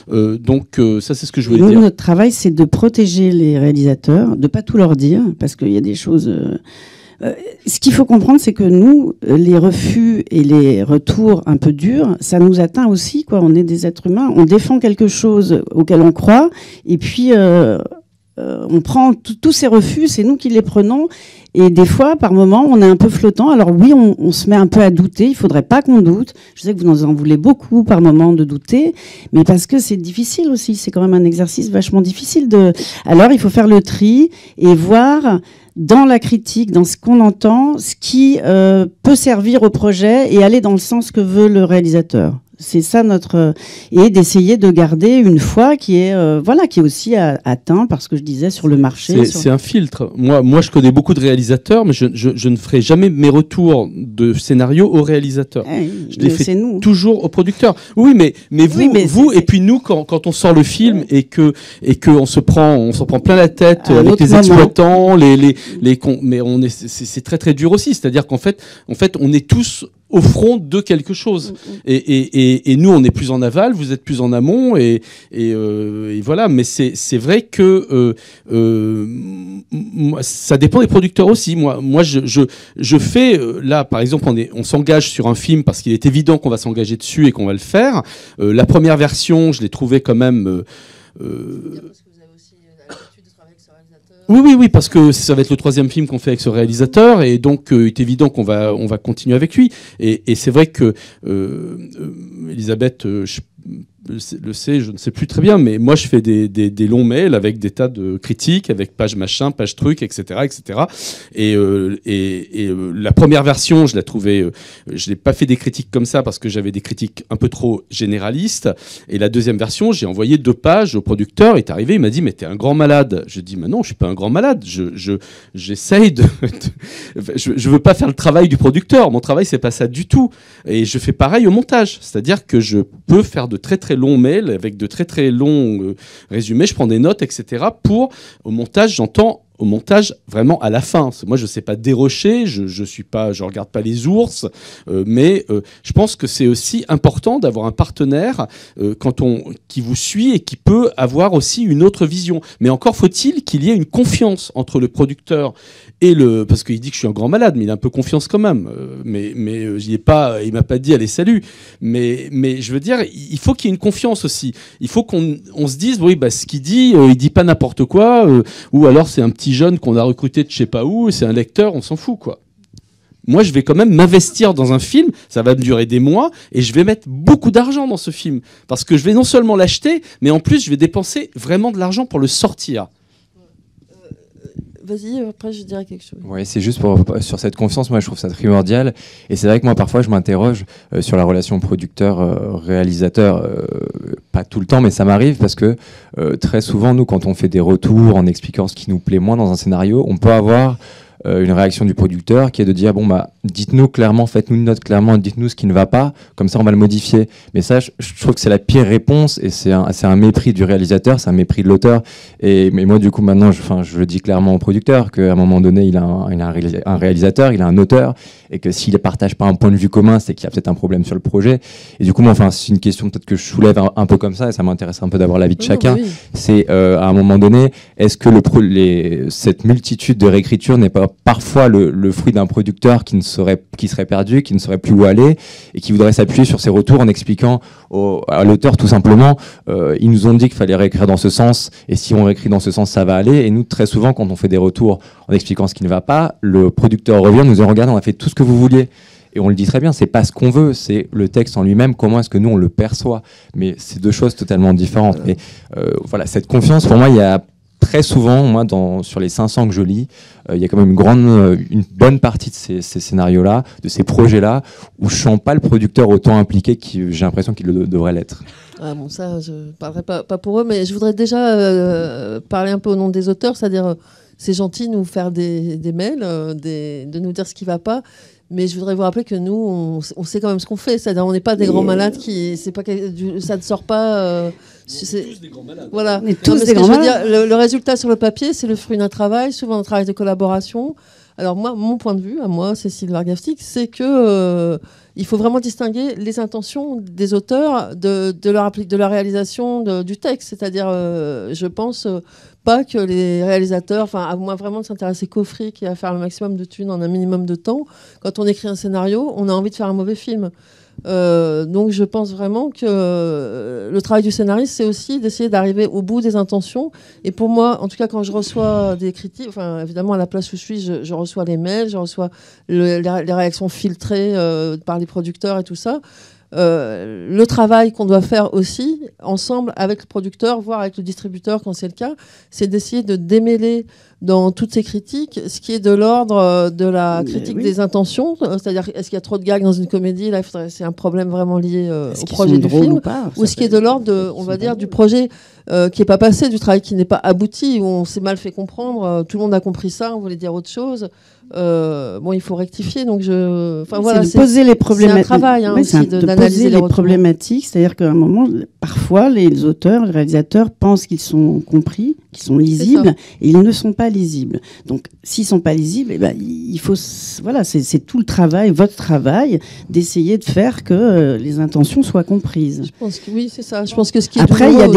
Donc ça, c'est ce que je voulais dire. Notre travail, c'est de protéger les réalisateurs, de ne pas tout leur dire, parce qu'il y a des choses... ce qu'il faut comprendre, c'est que nous, les refus et les retours un peu durs, ça nous atteint aussi, quoi. On est des êtres humains, on défend quelque chose auquel on croit, et puis... on prend tous ces refus, c'est nous qui les prenons. Et des fois, par moment, on est un peu flottant. Alors oui, on se met un peu à douter. Il faudrait pas qu'on doute. Je sais que vous en voulez beaucoup par moment de douter, mais parce que c'est difficile aussi. C'est quand même un exercice vachement difficile. Alors, il faut faire le tri et voir dans la critique, dans ce qu'on entend, ce qui peut servir au projet et aller dans le sens que veut le réalisateur. C'est ça et d'essayer de garder une foi qui est qui est aussi atteint par ce que je disais sur le marché. C'est un filtre. Moi, je connais beaucoup de réalisateurs, mais je ne ferai jamais mes retours de scénario aux réalisateurs. Je les fais toujours aux producteurs. Oui, mais vous et puis nous, quand on sort le film et que on s'en prend plein la tête avec les exploitants, mais c'est très très dur aussi. C'est-à-dire qu'en fait, on est tous au front de quelque chose. Et nous, on est plus en aval, vous êtes plus en amont, et voilà. Mais c'est vrai que ça dépend des producteurs aussi. Moi, je fais là, par exemple, on s'engage sur un film parce qu'il est évident qu'on va s'engager dessus et qu'on va le faire. La première version, je l'ai trouvée quand même. Oui, parce que ça va être le 3e film qu'on fait avec ce réalisateur, et donc il est évident qu'on va continuer avec lui. Et c'est vrai que Elisabeth le sait, je ne sais plus très bien, mais moi je fais des longs mails avec des tas de critiques, avec page machin, page truc, etc., etc. Et la première version, je l'ai trouvée, je n'ai pas fait des critiques comme ça parce que j'avais des critiques un peu trop généralistes. Et la deuxième version, j'ai envoyé 2 pages au producteur. Il est arrivé, il m'a dit mais t'es un grand malade. Je dis mais non, je suis pas un grand malade. J'essaye je veux pas faire le travail du producteur. Mon travail c'est pas ça du tout. Et je fais pareil au montage, c'est-à-dire que je peux faire de très très longs mails avec de très très longs résumés, je prends des notes, etc. Pour, au montage, j'entends au montage vraiment à la fin. Moi, je ne sais pas dérocher, je regarde pas les ours, mais je pense que c'est aussi important d'avoir un partenaire qui vous suit et qui peut avoir aussi une autre vision. Mais encore faut-il qu'il y ait une confiance entre le producteur et parce qu'il dit que je suis un grand malade, mais il a un peu confiance quand même. Mais il m'a pas dit allez salut. Mais je veux dire, il faut qu'il y ait une confiance aussi. Il faut qu'on se dise oui, ce qu'il dit, il dit pas n'importe quoi, ou alors c'est un petit jeune qu'on a recruté de je sais pas où, c'est un lecteur, on s'en fout quoi. Moi, je vais quand même m'investir dans un film, ça va me durer des mois, et je vais mettre beaucoup d'argent dans ce film. Parce que je vais non seulement l'acheter, mais en plus, je vais dépenser vraiment de l'argent pour le sortir. vas-y, après je dirais quelque chose. Oui, c'est juste sur cette confiance, moi je trouve ça primordial. Et c'est vrai que moi parfois je m'interroge sur la relation producteur-réalisateur, pas tout le temps, mais ça m'arrive parce que très souvent, nous, quand on fait des retours en expliquant ce qui nous plaît moins dans un scénario, on peut avoir une réaction du producteur qui est de dire bon bah dites-nous clairement, faites-nous une note clairement, dites-nous ce qui ne va pas, comme ça on va le modifier. Mais ça, je trouve que c'est la pire réponse et c'est un mépris du réalisateur, c'est un mépris de l'auteur. Mais moi du coup maintenant, je le dis clairement au producteur qu'à un moment donné, il a un réalisateur, il a un auteur et que s'il ne partage pas un point de vue commun, c'est qu'il y a peut-être un problème sur le projet. Et du coup, moi, c'est une question peut-être que je soulève un peu comme ça et ça m'intéresse un peu d'avoir l'avis de chacun. Oui. C'est à un moment donné, est-ce que cette multitude de réécriture n'est pas parfois le fruit d'un producteur qui serait perdu, qui ne saurait plus où aller et qui voudrait s'appuyer sur ses retours en expliquant à l'auteur tout simplement ils nous ont dit qu'il fallait réécrire dans ce sens et si on réécrit dans ce sens ça va aller. Et nous très souvent quand on fait des retours en expliquant ce qui ne va pas, le producteur revient nous dit regardez, on a fait tout ce que vous vouliez. Et on le dit très bien, c'est pas ce qu'on veut, c'est le texte en lui-même, comment est-ce que nous on le perçoit. Mais c'est deux choses totalement différentes. Mais voilà, cette confiance, pour moi, il y a très souvent, moi, sur les 500 que je lis, il y a quand même une bonne partie de ces scénarios-là, de ces projets-là, où je ne sens pas le producteur autant impliqué que j'ai l'impression qu'il devrait l'être. Ah bon, ça, je ne parlerai pas pour eux, mais je voudrais déjà parler un peu au nom des auteurs, c'est-à-dire, c'est gentil de nous faire des mails, de nous dire ce qui ne va pas. Mais je voudrais vous rappeler que nous, on sait quand même ce qu'on fait. C'est-à-dire, on n'est pas des grands malades ça ne sort pas. On est tous des grands malades. Voilà. On est tous des grands malades. Le résultat sur le papier, c'est le fruit d'un travail, souvent un travail de collaboration. Alors moi, mon point de vue, à moi, Cécile Vargavstik, c'est que il faut vraiment distinguer les intentions des auteurs de leur réalisation du texte. C'est-à-dire, je pense pas que les réalisateurs, enfin, à moins vraiment de s'intéresser qu'au fric et à faire le maximum de thunes en un minimum de temps. Quand on écrit un scénario, on a envie de faire un mauvais film. Donc je pense vraiment que le travail du scénariste, c'est aussi d'essayer d'arriver au bout des intentions. Et pour moi, en tout cas, quand je reçois des critiques, enfin évidemment à la place où je suis, je reçois les mails, je reçois les réactions filtrées par les producteurs et tout ça. Le travail qu'on doit faire aussi ensemble avec le producteur, voire avec le distributeur quand c'est le cas, c'est d'essayer de démêler dans toutes ces critiques ce qui est de l'ordre de la critique des intentions, c'est-à-dire est-ce qu'il y a trop de gags dans une comédie, là c'est un problème vraiment lié au projet du film, ou ce qui est de l'ordre on va dire du projet qui n'est pas passé, du travail qui n'est pas abouti, où on s'est mal fait comprendre, tout le monde a compris ça, on voulait dire autre chose. Bon, il faut rectifier, donc voilà, c'est de poser les problématiques. C'est un travail aussi d'analyser les problématiques, c'est-à-dire qu'à un moment, parfois, les auteurs, les réalisateurs pensent qu'ils sont compris, qu'ils sont lisibles, et ils ne sont pas lisibles. Donc, s'ils sont pas lisibles, eh ben, il faut, voilà, c'est tout le travail, votre travail, d'essayer de faire que les intentions soient comprises. Je pense que oui, c'est ça. Je pense que ce qui est après, il y a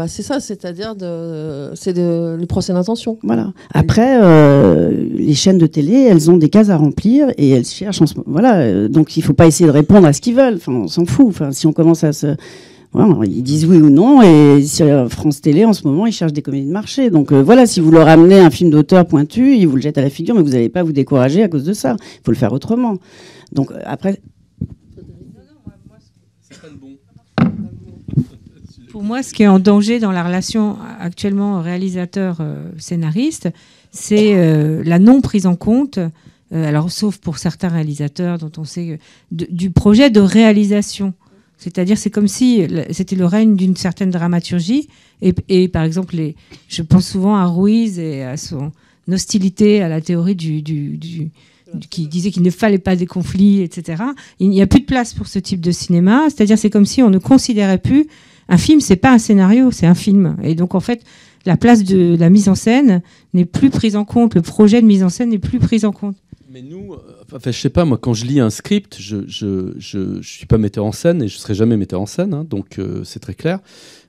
c'est ça, c'est-à-dire le procès d'intention. Voilà. Après, les chaînes de télé, elles ont des cases à remplir et elles cherchent voilà, donc il faut pas essayer de répondre à ce qu'ils veulent, enfin on s'en fout, enfin si on commence à se voilà, ils disent oui ou non, et sur France Télé en ce moment ils cherchent des comédies de marché, donc voilà, si vous leur amenez un film d'auteur pointu, ils vous le jettent à la figure, mais vous n'allez pas vous décourager à cause de ça, il faut le faire autrement. Donc après pour moi, ce qui est en danger dans la relation actuellement réalisateur-scénariste, c'est la non prise en compte, alors sauf pour certains réalisateurs dont on sait du projet de réalisation. C'est-à-dire, c'est comme si c'était le règne d'une certaine dramaturgie. Et par exemple, je pense souvent à Ruiz et à son hostilité à la théorie qui disait qu'il ne fallait pas des conflits, etc. Il n'y a plus de place pour ce type de cinéma. C'est-à-dire, c'est comme si on ne considérait plus un film, c'est pas un scénario, c'est un film. Et donc, en fait, la place de la mise en scène n'est plus prise en compte. Le projet de mise en scène n'est plus pris en compte. Mais nous, je sais pas, moi, quand je lis un script, je suis pas metteur en scène et je serai jamais metteur en scène, hein, donc c'est très clair.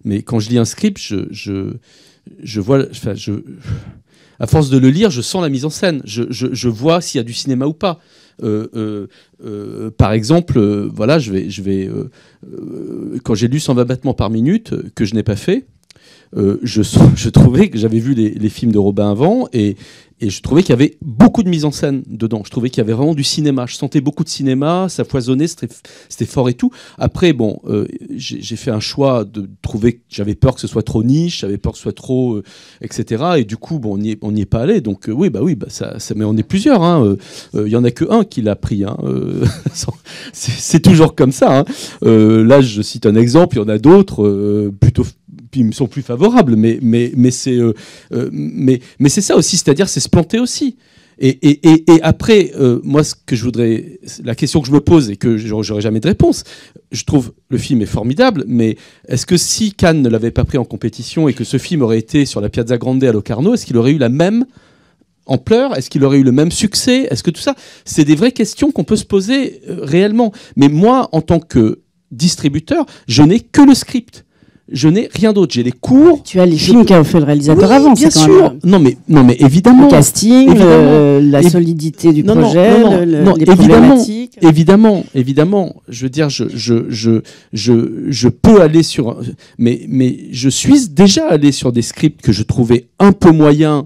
Mais quand je lis un script, je vois, à force de le lire, je sens la mise en scène. Je vois s'il y a du cinéma ou pas. Par exemple, voilà, quand j'ai lu 120 battements par minute, que je n'ai pas fait, je trouvais que j'avais vu les films de Robin avant et je trouvais qu'il y avait beaucoup de mise en scène dedans. Je trouvais qu'il y avait vraiment du cinéma. Je sentais beaucoup de cinéma, ça foisonnait, c'était fort et tout. Après, bon, j'ai fait un choix de trouver que j'avais peur que ce soit trop niche, j'avais peur que ce soit trop, etc. Et du coup, bon, on n'y est pas allé. Donc oui, mais on est plusieurs. Hein. Y en a que un qui l'a pris. Hein. C'est toujours comme ça. Hein. Là, je cite un exemple. Il y en a d'autres plutôt. Ils me sont plus favorables, mais c'est ça aussi, c'est-à-dire c'est se planter aussi. Et après, moi, la question que je me pose et que j'aurais jamais de réponse, je trouve le film est formidable, mais est-ce que si Cannes ne l'avait pas pris en compétition et que ce film aurait été sur la Piazza Grande à Locarno, est-ce qu'il aurait eu la même ampleur? Est-ce qu'il aurait eu le même succès? Est-ce que tout ça, c'est des vraies questions qu'on peut se poser réellement. Mais moi, en tant que distributeur, je n'ai que le script. Je n'ai rien d'autre. J'ai les cours. Tu as les films qu'a fait le réalisateur avant, bien sûr. Non, mais évidemment. Le casting, la solidité du projet, les problématiques. Évidemment. Je veux dire, je peux aller sur, mais je suis déjà allé sur des scripts que je trouvais un peu moyens,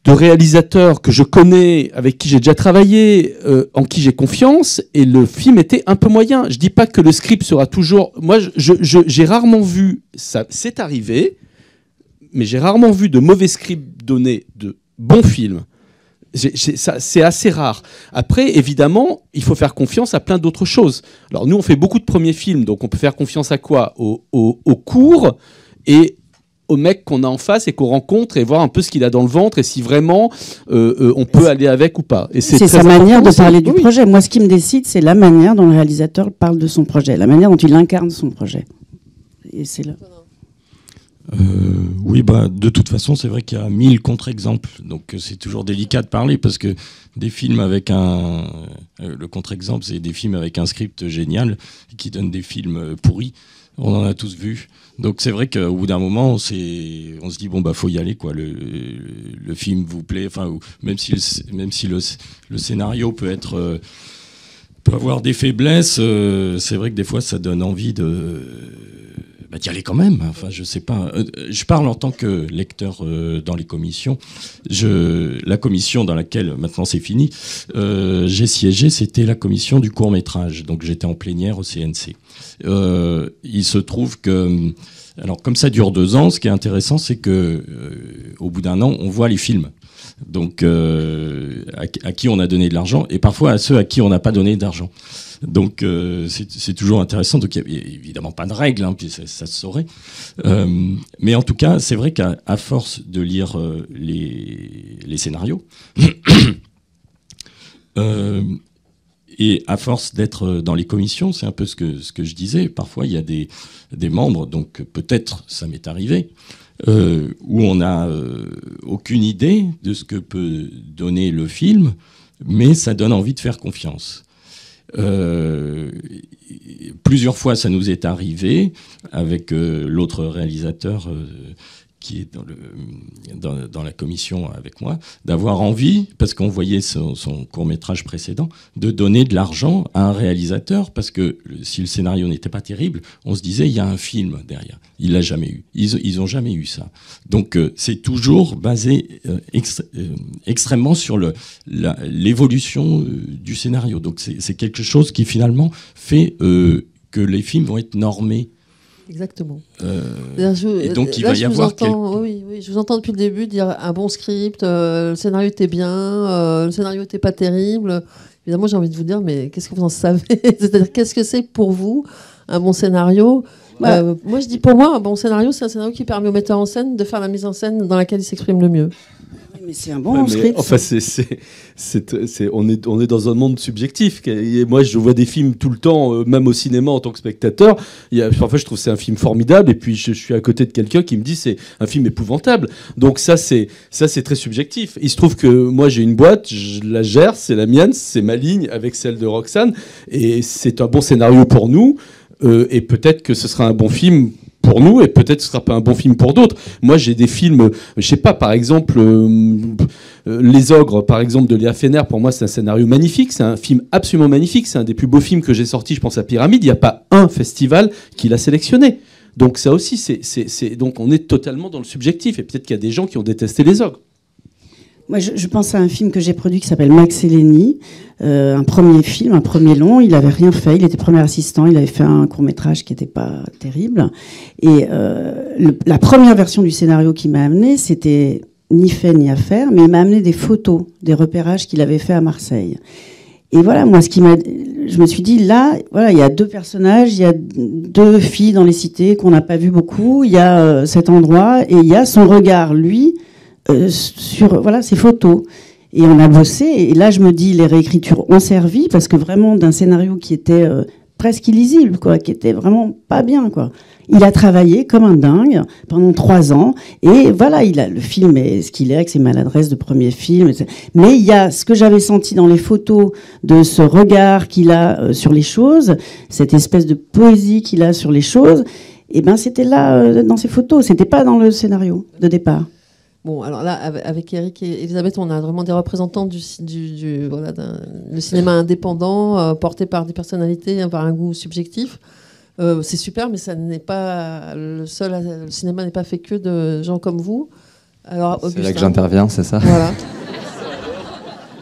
de réalisateurs que je connais, avec qui j'ai déjà travaillé, en qui j'ai confiance, et le film était un peu moyen. Je dis pas que le script sera toujours... Moi, j'ai rarement vu... Ça, c'est arrivé, mais j'ai rarement vu de mauvais scripts donner de bons films. C'est assez rare. Après, évidemment, il faut faire confiance à plein d'autres choses. Alors, nous, on fait beaucoup de premiers films, donc on peut faire confiance à quoi? Au cours et au mec qu'on a en face et qu'on rencontre et voir un peu ce qu'il a dans le ventre et si vraiment on peut aller avec ou pas. Et c'est sa manière de parler du projet. Moi, ce qui me décide, c'est la manière dont le réalisateur parle de son projet, la manière dont il incarne son projet. Et c'est là. Oui, de toute façon, c'est vrai qu'il y a 1000 contre-exemples. Donc, c'est toujours délicat de parler parce que des films avec le contre-exemple, c'est des films avec un script génial qui donnent des films pourris. On en a tous vu. Donc c'est vrai qu'au bout d'un moment, on se dit faut y aller quoi. Le film vous plaît, enfin même si le scénario peut avoir des faiblesses, c'est vrai que des fois ça donne envie d'y aller quand même. Enfin je sais pas. Je parle en tant que lecteur dans les commissions. La commission dans laquelle maintenant c'est fini, j'ai siégé, c'était la commission du court métrage. Donc j'étais en plénière au CNC. Il se trouve que, alors comme ça dure 2 ans, ce qui est intéressant, c'est que au bout d'1 an, on voit les films. Donc à qui on a donné de l'argent et parfois à ceux à qui on n'a pas donné d'argent. Donc c'est toujours intéressant. Donc il n'y a évidemment pas de règles, hein, puis ça se saurait. Mais en tout cas, c'est vrai qu'à force de lire les scénarios. Et à force d'être dans les commissions, c'est un peu ce que je disais, parfois il y a des membres, donc peut-être ça m'est arrivé, où on n'a aucune idée de ce que peut donner le film, mais ça donne envie de faire confiance. Plusieurs fois ça nous est arrivé avec l'autre réalisateur qui est dans la commission avec moi, d'avoir envie, parce qu'on voyait son court-métrage précédent, de donner de l'argent à un réalisateur, parce que si le scénario n'était pas terrible, on se disait, il y a un film derrière. Il l'a jamais eu. Ils n'ont jamais eu ça. Donc, c'est toujours basé extrêmement sur l'évolution du scénario. Donc, c'est quelque chose qui, finalement, fait que les films vont être normés. Exactement. Et donc il va y avoir oui, je vous entends depuis le début dire un bon script, le scénario était bien, le scénario était pas terrible. Évidemment, j'ai envie de vous dire, mais qu'est-ce que vous en savez? C'est-à-dire, qu'est-ce que c'est pour vous un bon scénario? Moi, je dis pour moi, un bon scénario, c'est un scénario qui permet au metteur en scène de faire la mise en scène dans laquelle il s'exprime le mieux. Mais c'est un bon script. Enfin, on est dans un monde subjectif. Et moi, je vois des films tout le temps, même au cinéma en tant que spectateur. Parfois, je trouve que c'est un film formidable, et puis je suis à côté de quelqu'un qui me dit c'est un film épouvantable. Donc ça, c'est très subjectif. Il se trouve que moi, j'ai une boîte, je la gère, c'est la mienne, c'est ma ligne avec celle de Roxane, et c'est un bon scénario pour nous. Et peut-être que ce sera un bon film pour nous, et peut-être que ce sera pas un bon film pour d'autres. Moi, j'ai des films, je sais pas, par exemple, Les Ogres, par exemple, de Léa Fener, pour moi, c'est un scénario magnifique, c'est un film absolument magnifique, c'est un des plus beaux films que j'ai sorti, je pense à Pyramide, il n'y a pas un festival qui l'a sélectionné. Donc ça aussi, donc on est totalement dans le subjectif. Et peut-être qu'il y a des gens qui ont détesté les ogres. Moi, je pense à un film que j'ai produit qui s'appelle Max et Lenny, un premier film, un premier long. Il n'avait rien fait, il était premier assistant, il avait fait un court-métrage qui n'était pas terrible. Et la première version du scénario qu'il m'a amené, c'était ni fait ni à faire, mais il m'a amené des photos, des repérages qu'il avait fait à Marseille. Et voilà, moi, je me suis dit, là, voilà, il y a 2 personnages, il y a 2 filles dans les cités qu'on n'a pas vues beaucoup, il y a cet endroit, et il y a son regard, lui, sur voilà, ces photos. Et on a bossé, et là, je me dis, les réécritures ont servi, parce que vraiment, d'un scénario qui était presque illisible, quoi, qui était vraiment pas bien, quoi. Il a travaillé comme un dingue pendant 3 ans, et voilà, le film est ce qu'il est, avec ses maladresses de premier film. Mais il y a ce que j'avais senti dans les photos de ce regard qu'il a sur les choses, cette espèce de poésie qu'il a sur les choses. Et ben, c'était là dans ces photos, c'était pas dans le scénario de départ. Bon, alors là, avec Eric et Elisabeth, on a vraiment des représentants du cinéma indépendant, porté par des personnalités, par un goût subjectif. C'est super, mais ça n'est pas le seul. Le cinéma n'est pas fait que de gens comme vous. Alors, c'est là que j'interviens, c'est ça? Voilà.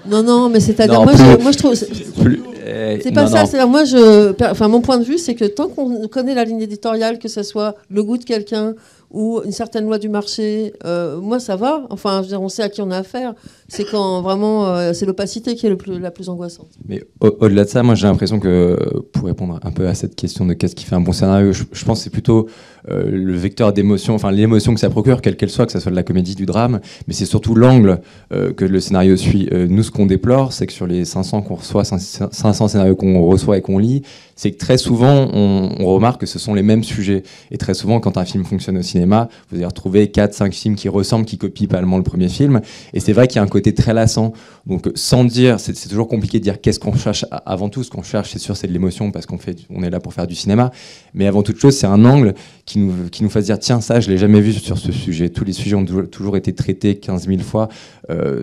Non, mais c'est-à-dire, moi, je trouve. C'est pas ça. C'est-à-dire, mon point de vue, c'est que tant qu'on connaît la ligne éditoriale, que ce soit le goût de quelqu'un ou une certaine loi du marché, moi ça va. Enfin, je veux dire, on sait à qui on a affaire. C'est quand vraiment c'est l'opacité qui est la plus angoissante. Mais au-delà de ça, moi j'ai l'impression que pour répondre un peu à cette question de qu'est-ce qui fait un bon scénario, je pense que c'est plutôt le vecteur d'émotion, enfin l'émotion que ça procure, quelle qu'elle soit, que ça soit de la comédie, du drame, mais c'est surtout l'angle que le scénario suit. Nous, ce qu'on déplore, c'est que sur les 500 qu'on reçoit, 500 scénarios qu'on reçoit et qu'on lit, c'est que très souvent on remarque que ce sont les mêmes sujets. Et très souvent, quand un film fonctionne au cinéma, vous allez retrouver 4-5 films qui ressemblent, qui copient pas allemand le premier film. Et c'est vrai qu'il y a un côté très lassant. Donc sans dire, c'est toujours compliqué de dire qu'est-ce qu'on cherche. Avant tout, ce qu'on cherche, c'est sûr, c'est de l'émotion, parce on est là pour faire du cinéma. Mais avant toute chose, c'est un angle qui nous fasse dire, tiens, ça, je l'ai jamais vu sur ce sujet. Tous les sujets ont toujours été traités 15 000 fois.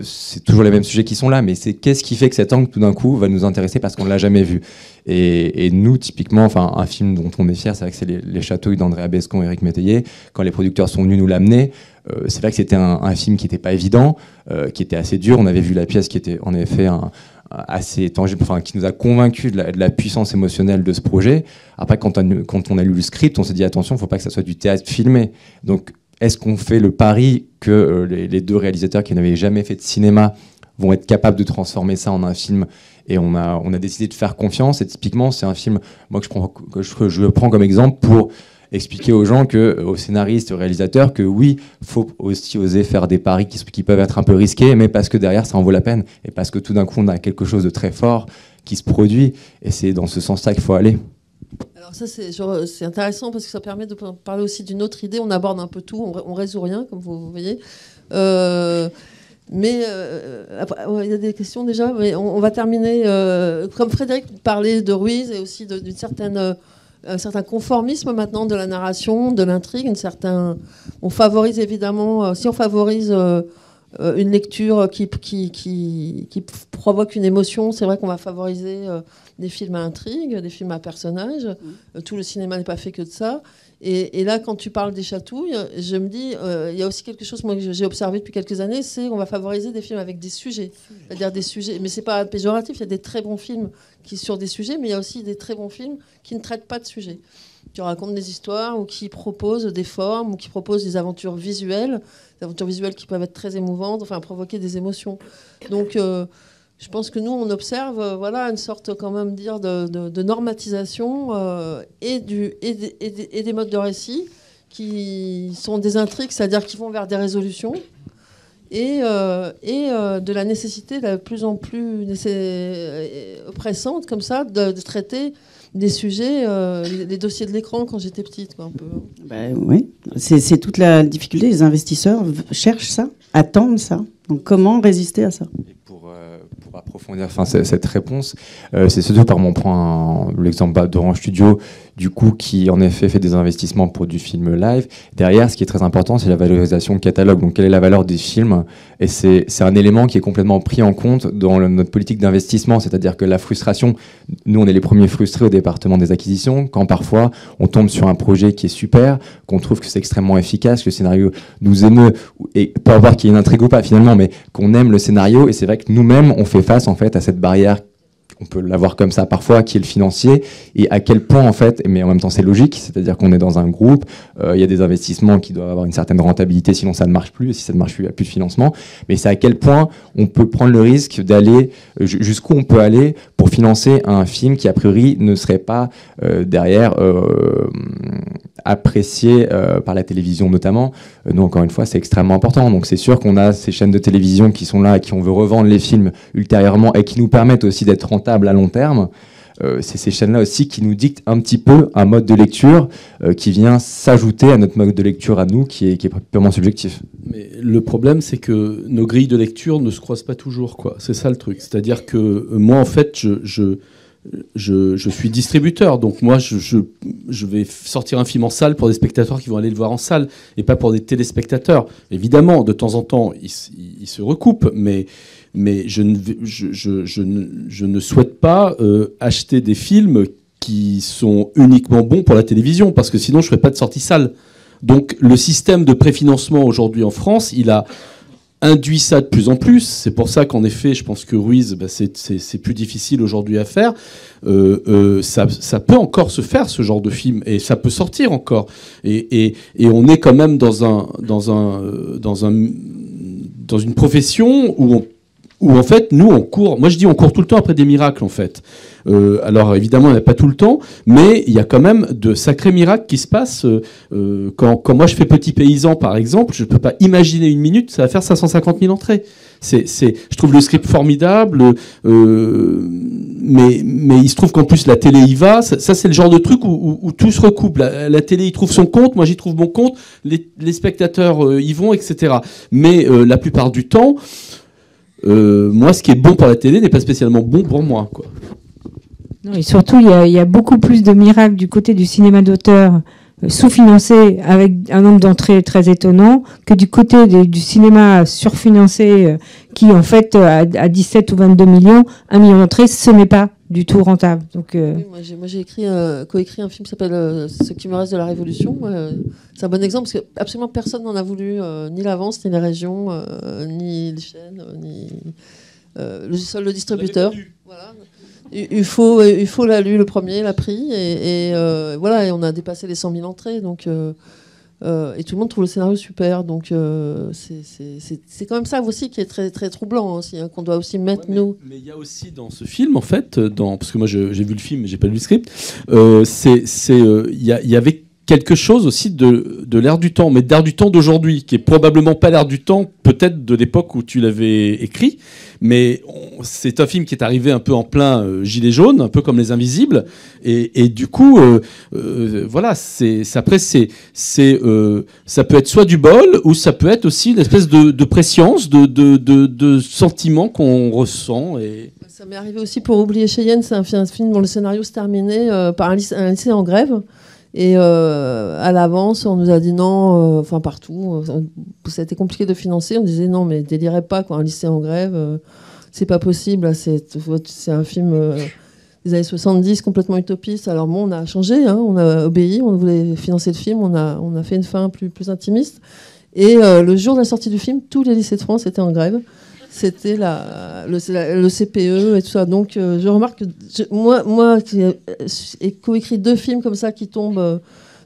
C'est toujours les mêmes sujets qui sont là. Mais c'est qu'est-ce qui fait que cet angle, tout d'un coup, va nous intéresser parce qu'on l'a jamais vu. Et nous, typiquement, enfin, un film dont on est fier, c'est vrai que c'est les Chatouilles d'Andrea Bescon et Éric Métayer. Quand les producteurs sont venus nous l'amener, c'est vrai que c'était un film qui n'était pas évident, qui était assez dur. On avait vu la pièce qui était en effet assez tangible, enfin, qui nous a convaincus de la puissance émotionnelle de ce projet. Après, quand on a lu le script, on s'est dit attention, il ne faut pas que ça soit du théâtre filmé. Donc, est-ce qu'on fait le pari que les 2 réalisateurs qui n'avaient jamais fait de cinéma vont être capables de transformer ça en un film? Et on a décidé de faire confiance. Et typiquement, c'est un film moi, que je prends comme exemple pour expliquer aux gens, aux scénaristes, aux réalisateurs, que oui, il faut aussi oser faire des paris qui peuvent être un peu risqués, mais parce que derrière, ça en vaut la peine. Et parce que tout d'un coup, on a quelque chose de très fort qui se produit. Et c'est dans ce sens-là qu'il faut aller. Alors ça, c'est intéressant parce que ça permet de parler aussi d'une autre idée. On aborde un peu tout, on résout rien, comme vous voyez. Mais il y a des questions déjà, mais on va terminer. Comme Frédéric parlait de Ruiz et aussi d'une certaine... un certain conformisme maintenant de la narration, de l'intrigue, on favorise évidemment, si on favorise une lecture qui provoque une émotion, c'est vrai qu'on va favoriser des films à intrigue, des films à personnages. Tout le cinéma n'est pas fait que de ça. Et là, quand tu parles des Chatouilles, je me dis, il y a aussi quelque chose moi, que j'ai observé depuis quelques années, c'est qu'on va favoriser des films avec des sujets. C'est-à-dire des sujets, mais c'est pas péjoratif, il y a des très bons films sur des sujets, mais il y a aussi des très bons films qui ne traitent pas de sujets, qui racontent des histoires ou qui proposent des formes ou qui proposent des aventures visuelles qui peuvent être très émouvantes, enfin provoquer des émotions. Donc je pense que nous, on observe une sorte quand même de normatisation et des modes de récit qui sont des intrigues, c'est-à-dire qui vont vers des résolutions et de la nécessité de plus en plus oppressante comme ça de traiter des sujets, les dossiers de l'écran quand j'étais petite, quoi, un peu. Oui, c'est toute la difficulté. Les investisseurs cherchent ça, attendent ça. Donc comment résister à ça? Et pour approfondir cette réponse, c'est surtout par exemple d'Orange Studio, du coup, qui en effet fait des investissements pour du film live. Derrière, ce qui est très important, c'est la valorisation catalogue. Donc, quelle est la valeur des films? Et c'est un élément qui est complètement pris en compte dans notre politique d'investissement. C'est-à-dire que la frustration, nous, on est les premiers frustrés au département des acquisitions, quand parfois on tombe sur un projet qui est super, qu'on trouve que c'est extrêmement efficace, que le scénario nous émeut, et peu importe qu'il y ait une intrigue ou pas finalement, mais qu'on aime le scénario. Et c'est vrai que nous-mêmes, on fait face en fait à cette barrière, on peut l'avoir comme ça parfois, qui est le financier, et à quel point en fait, mais en même temps c'est logique, c'est-à-dire qu'on est dans un groupe, il y a des investissements qui doivent avoir une certaine rentabilité, sinon ça ne marche plus, et si ça ne marche plus, il n'y a plus de financement, mais c'est à quel point on peut prendre le risque d'aller, jusqu'où on peut aller pour financer un film qui a priori ne serait pas derrière apprécié par la télévision notamment. Nous, encore une fois, c'est extrêmement important. Donc c'est sûr qu'on a ces chaînes de télévision qui sont là, à qui on veut revendre les films ultérieurement et qui nous permettent aussi d'être rentables à long terme. C'est ces chaînes-là aussi qui nous dictent un petit peu un mode de lecture qui vient s'ajouter à notre mode de lecture à nous, qui est purement subjectif. Mais le problème, c'est que nos grilles de lecture ne se croisent pas toujours, quoi. C'est ça le truc. C'est-à-dire que moi, en fait, je suis distributeur, donc moi je vais sortir un film en salle pour des spectateurs qui vont aller le voir en salle et pas pour des téléspectateurs. Évidemment, de temps en temps, ils se recoupent, mais je ne souhaite pas acheter des films qui sont uniquement bons pour la télévision, parce que sinon je ne ferais pas de sortie salle. Donc le système de préfinancement aujourd'hui en France, il a induit ça de plus en plus. C'est pour ça qu'en effet, je pense que Ruiz, c'est plus difficile aujourd'hui à faire. Ça peut encore se faire, ce genre de film, et ça peut sortir encore. Et on est quand même dans une profession où en fait, nous, on court. Moi, je dis, on court tout le temps après des miracles, en fait. Alors, évidemment, on n'a pas tout le temps, mais il y a quand même de sacrés miracles qui se passent. Quand moi, je fais Petit Paysan, par exemple, je ne peux pas imaginer une minute, ça va faire 550 000 entrées. Je trouve le script formidable, mais il se trouve qu'en plus, la télé y va. Ça, c'est le genre de truc où tout se recoupe. La télé y trouve son compte, moi, j'y trouve mon compte, les spectateurs y vont, etc. Mais la plupart du temps... moi, ce qui est bon pour la télé n'est pas spécialement bon pour moi, quoi. Non, et surtout, il y a beaucoup plus de miracles du côté du cinéma d'auteur sous-financé avec un nombre d'entrées très étonnant que du côté du cinéma surfinancé qui, en fait, à 17 ou 22 millions, 1 million d'entrées, ce n'est pas du tout rentable. Donc, oui, moi, j'ai coécrit un film qui s'appelle Ce qui me reste de la Révolution. C'est un bon exemple parce que absolument personne n'en a voulu, ni l'avance, ni les régions, ni les chaînes, ni le distributeur. Voilà. UFO l'a lu le premier, l'a pris, et voilà, et on a dépassé les 100 000 entrées, donc et tout le monde trouve le scénario super, donc c'est quand même ça aussi qui est très très troublant aussi, hein, qu'on doit aussi mettre nous. Mais il y a aussi dans ce film, en fait, parce que moi j'ai vu le film, mais j'ai pas lu le script, il y avait quelque chose aussi de l'ère du temps, mais de l'ère du temps d'aujourd'hui, qui est probablement pas l'ère du temps, peut-être de l'époque où tu l'avais écrit, mais c'est un film qui est arrivé un peu en plein gilet jaune, un peu comme Les Invisibles, et du coup, voilà, après ça peut être soit du bol, ou ça peut être aussi une espèce de prescience, de sentiment qu'on ressent. Et... Ça m'est arrivé aussi pour Oublier Cheyenne, c'est un film dont le scénario se terminait par un lycée en grève. Et à l'avance, on nous a dit non, enfin partout, ça a été compliqué de financer. On disait non, mais délirez pas, quoi, un lycée en grève, c'est pas possible. Là, c'est un film des années 70, complètement utopiste. Alors bon, on a changé, hein, on a obéi, on voulait financer le film, on a fait une fin plus intimiste. Et le jour de la sortie du film, tous les lycées de France étaient en grève. C'était le CPE et tout ça. Donc, je remarque que moi qui ai coécrit 2 films comme ça qui tombent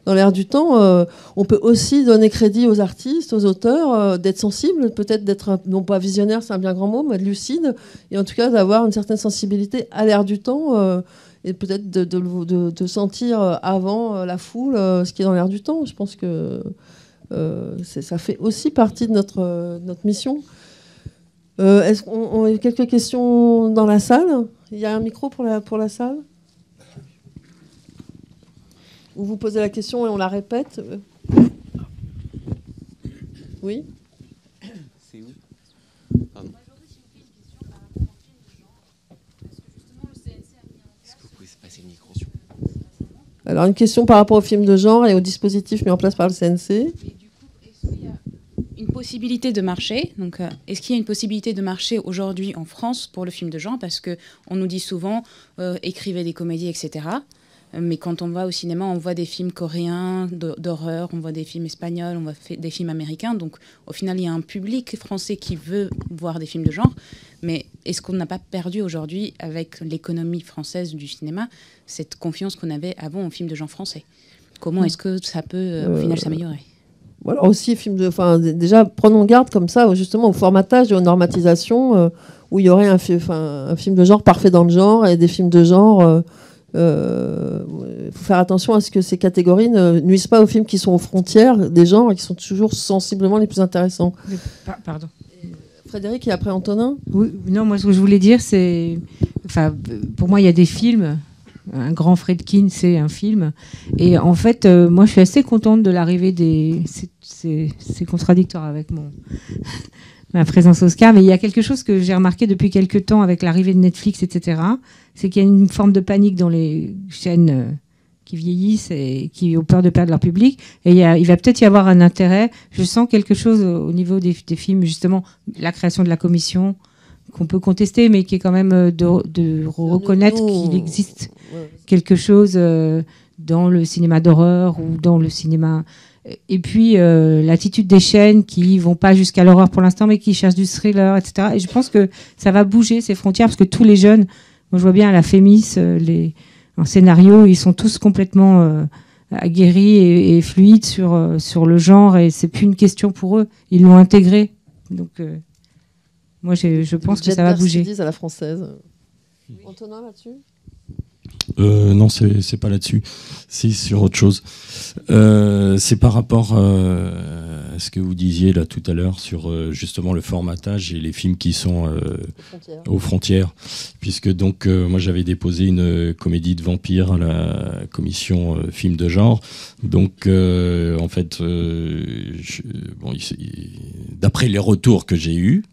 dans l'air du temps, on peut aussi donner crédit aux artistes, aux auteurs, d'être sensibles, peut-être d'être, non pas visionnaire, c'est un bien grand mot, mais lucide, et en tout cas d'avoir une certaine sensibilité à l'air du temps, et peut-être de sentir avant la foule ce qui est dans l'air du temps. Je pense que ça fait aussi partie de notre mission. Est-ce qu'on a quelques questions dans la salle? Il y a un micro pour la salle? Ou vous posez la question et on la répète? Oui? C'est où? Pardon. Est-ce que vous pouvez passer le micro sur... Alors, une question par rapport aux films de genre et aux dispositifs mis en place par le CNC. Et du coup, est-ce qu'il y a une possibilité de marché? Donc, est-ce qu'il y a une possibilité de marché aujourd'hui en France pour le film de genre? Parce qu'on nous dit souvent, écrivez des comédies, etc. Mais quand on va au cinéma, on voit des films coréens d'horreur, on voit des films espagnols, on voit des films américains. Donc, au final, il y a un public français qui veut voir des films de genre. Mais est-ce qu'on n'a pas perdu aujourd'hui, avec l'économie française du cinéma, cette confiance qu'on avait avant aux films de genre français? Comment est-ce que ça peut, au final, s'améliorer? Voilà, aussi, déjà, prenons garde comme ça, justement, au formatage et aux normatisations, où il y aurait un film de genre parfait dans le genre et des films de genre... faut faire attention à ce que ces catégories ne nuisent pas aux films qui sont aux frontières des genres et qui sont toujours sensiblement les plus intéressants. Pardon. Frédéric et après Antonin. Oui, non, moi ce que je voulais dire, c'est, pour moi il y a des films. Un grand Friedkin, c'est un film. Et en fait, moi je suis assez contente de l'arrivée des. C'est contradictoire avec ma présence Oscar, mais il y a quelque chose que j'ai remarqué depuis quelques temps avec l'arrivée de Netflix, etc. C'est qu'il y a une forme de panique dans les chaînes qui vieillissent et qui ont peur de perdre leur public. Et il va peut-être y avoir un intérêt. Je sens quelque chose au niveau des films, justement, la création de la commission, qu'on peut contester, mais qui est quand même de reconnaître qu'il existe quelque chose dans le cinéma d'horreur ou dans le cinéma... Et puis l'attitude des chaînes qui vont pas jusqu'à l'horreur pour l'instant, mais qui cherchent du thriller, etc. Et je pense que ça va bouger ces frontières, parce que tous les jeunes, moi je vois bien à la Fémis, en scénario, ils sont tous complètement aguerris et fluides sur le genre, et c'est plus une question pour eux. Ils l'ont intégré. Donc moi je pense que ça va bouger. À la française. Antonin là-dessus? Non, c'est pas là-dessus. C'est sur autre chose. C'est par rapport à ce que vous disiez là tout à l'heure sur justement le formatage et les films qui sont aux frontières. Puisque donc moi j'avais déposé une comédie de vampires à la commission film de genre. Donc en fait, d'après les retours que j'ai eus,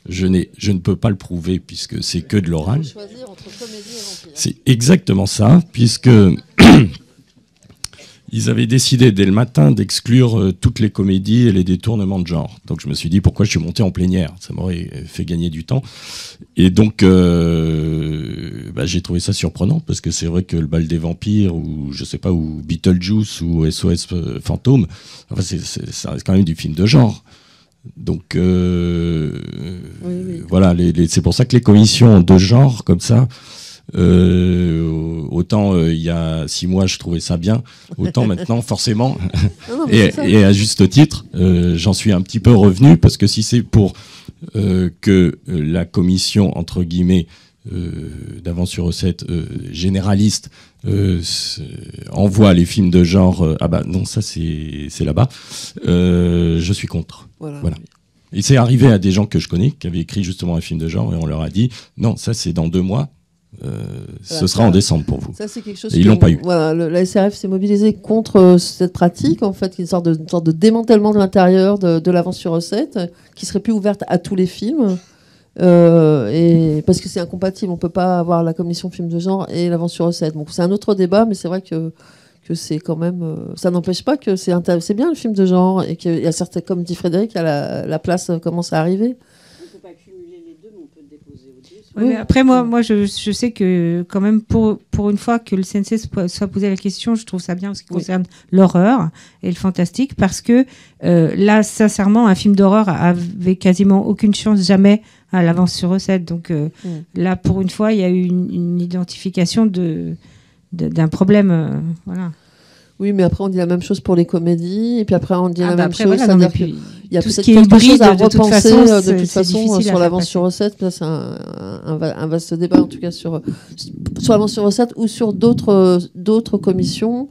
je ne peux pas le prouver puisque c'est que de l'oral. C'est exactement ça, puisque ils avaient décidé dès le matin d'exclure toutes les comédies et les détournements de genre. Donc je me suis dit pourquoi je suis monté en plénière, ça m'aurait fait gagner du temps. Et donc j'ai trouvé ça surprenant parce que c'est vrai que le bal des vampires ou je sais pas, ou Beetlejuice ou SOS Fantôme, enfin ça reste quand même du film de genre. Donc voilà, c'est pour ça que les commissions de genre comme ça, autant il y a 6 mois je trouvais ça bien, autant maintenant forcément et à juste titre j'en suis un petit peu revenu, parce que si c'est pour que la commission entre guillemets d'avance sur recette généraliste envoie les films de genre, ah bah non, ça c'est là-bas, je suis contre. Voilà. Et c'est arrivé à des gens que je connais qui avaient écrit justement un film de genre et on leur a dit non, ça c'est dans 2 mois, ce sera en décembre pour vous. Ça, c'est quelque chose et ils l'ont pas eu. Voilà, la SRF s'est mobilisée contre cette pratique, en fait, une sorte de démantèlement de l'intérieur de l'avance sur recette, qui serait plus ouverte à tous les films. Et parce que c'est incompatible, on peut pas avoir la commission film de genre et l'avance sur recette. Donc c'est un autre débat, mais c'est vrai que c'est quand même, ça n'empêche pas que c'est bien le film de genre et qu'il y a certains, comme dit Frédéric, la place commence à arriver. On peut pas cumuler les deux, mais on peut le déposer au-dessus. Oui, mais après moi je sais que quand même pour une fois que le CNC soit posé la question, je trouve ça bien en ce qui concerne l'horreur et le fantastique, parce que là sincèrement un film d'horreur avait quasiment aucune chance jamais à l'avance sur recette. Donc là pour une fois il y a eu une identification d'un problème, voilà. Oui, mais après on dit la même chose pour les comédies, et puis après on dit la même chose. Voilà, c'est-à-dire qu'il y a peut-être quelque chose à repenser de toute façon sur l'avance sur recette. C'est un vaste débat en tout cas sur l'avance sur recette ou sur d'autres commissions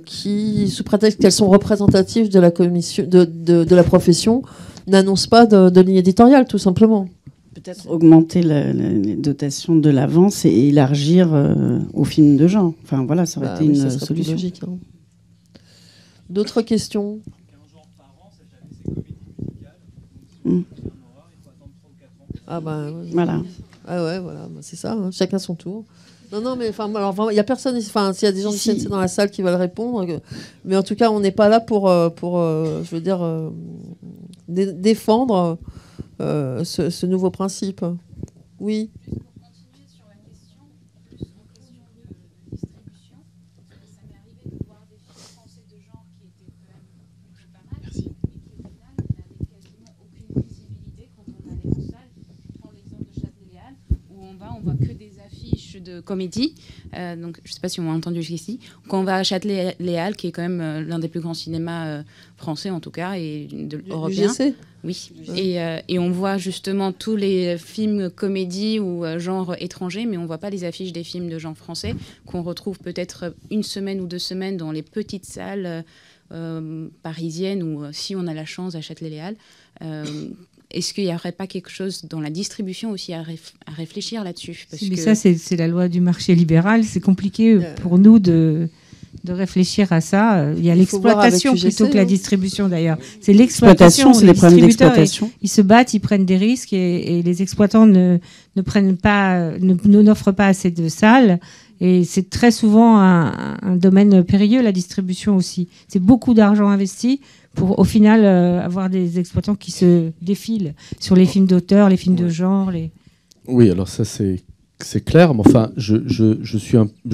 qui, sous prétexte qu'elles sont représentatives de la commission de la profession, n'annoncent pas de ligne éditoriale, tout simplement. Peut-être augmenter les dotations de l'avance et élargir aux films de genre. Enfin voilà, ça aurait été une solution. Logique, hein. D'autres questions? Ah bah voilà. Ah ouais, voilà, c'est ça, hein. Chacun son tour. Non, mais enfin, alors il y a personne. Enfin, s'il y a des gens du CNC dans la salle qui veulent répondre, mais en tout cas, on n'est pas là pour je veux dire, défendre ce nouveau principe. Oui. De comédie, donc je ne sais pas si on a entendu jusqu'ici. Quand on va à Châtelet-Les Halles, qui est quand même l'un des plus grands cinémas français en tout cas et européens. Oui. Et on voit justement tous les films comédie ou genre étranger, mais on ne voit pas les affiches des films de genre français qu'on retrouve peut-être une semaine ou 2 semaines dans les petites salles parisiennes ou si on a la chance à Châtelet-Les Halles. Est-ce qu'il n'y aurait pas quelque chose dans la distribution aussi à réfléchir là-dessus? Mais ça, c'est la loi du marché libéral. C'est compliqué pour nous de réfléchir à ça. Il y a l'exploitation plutôt que la distribution, d'ailleurs. C'est l'exploitation. C'est les problèmes d'exploitation. Ils se battent, ils prennent des risques et les exploitants n'offrent pas assez de salles. Et c'est très souvent un domaine périlleux, la distribution aussi. C'est beaucoup d'argent investi pour, au final, avoir des exploitants qui se défilent sur les films d'auteur, les films de genre. Oui, alors ça, c'est clair. Mais enfin, je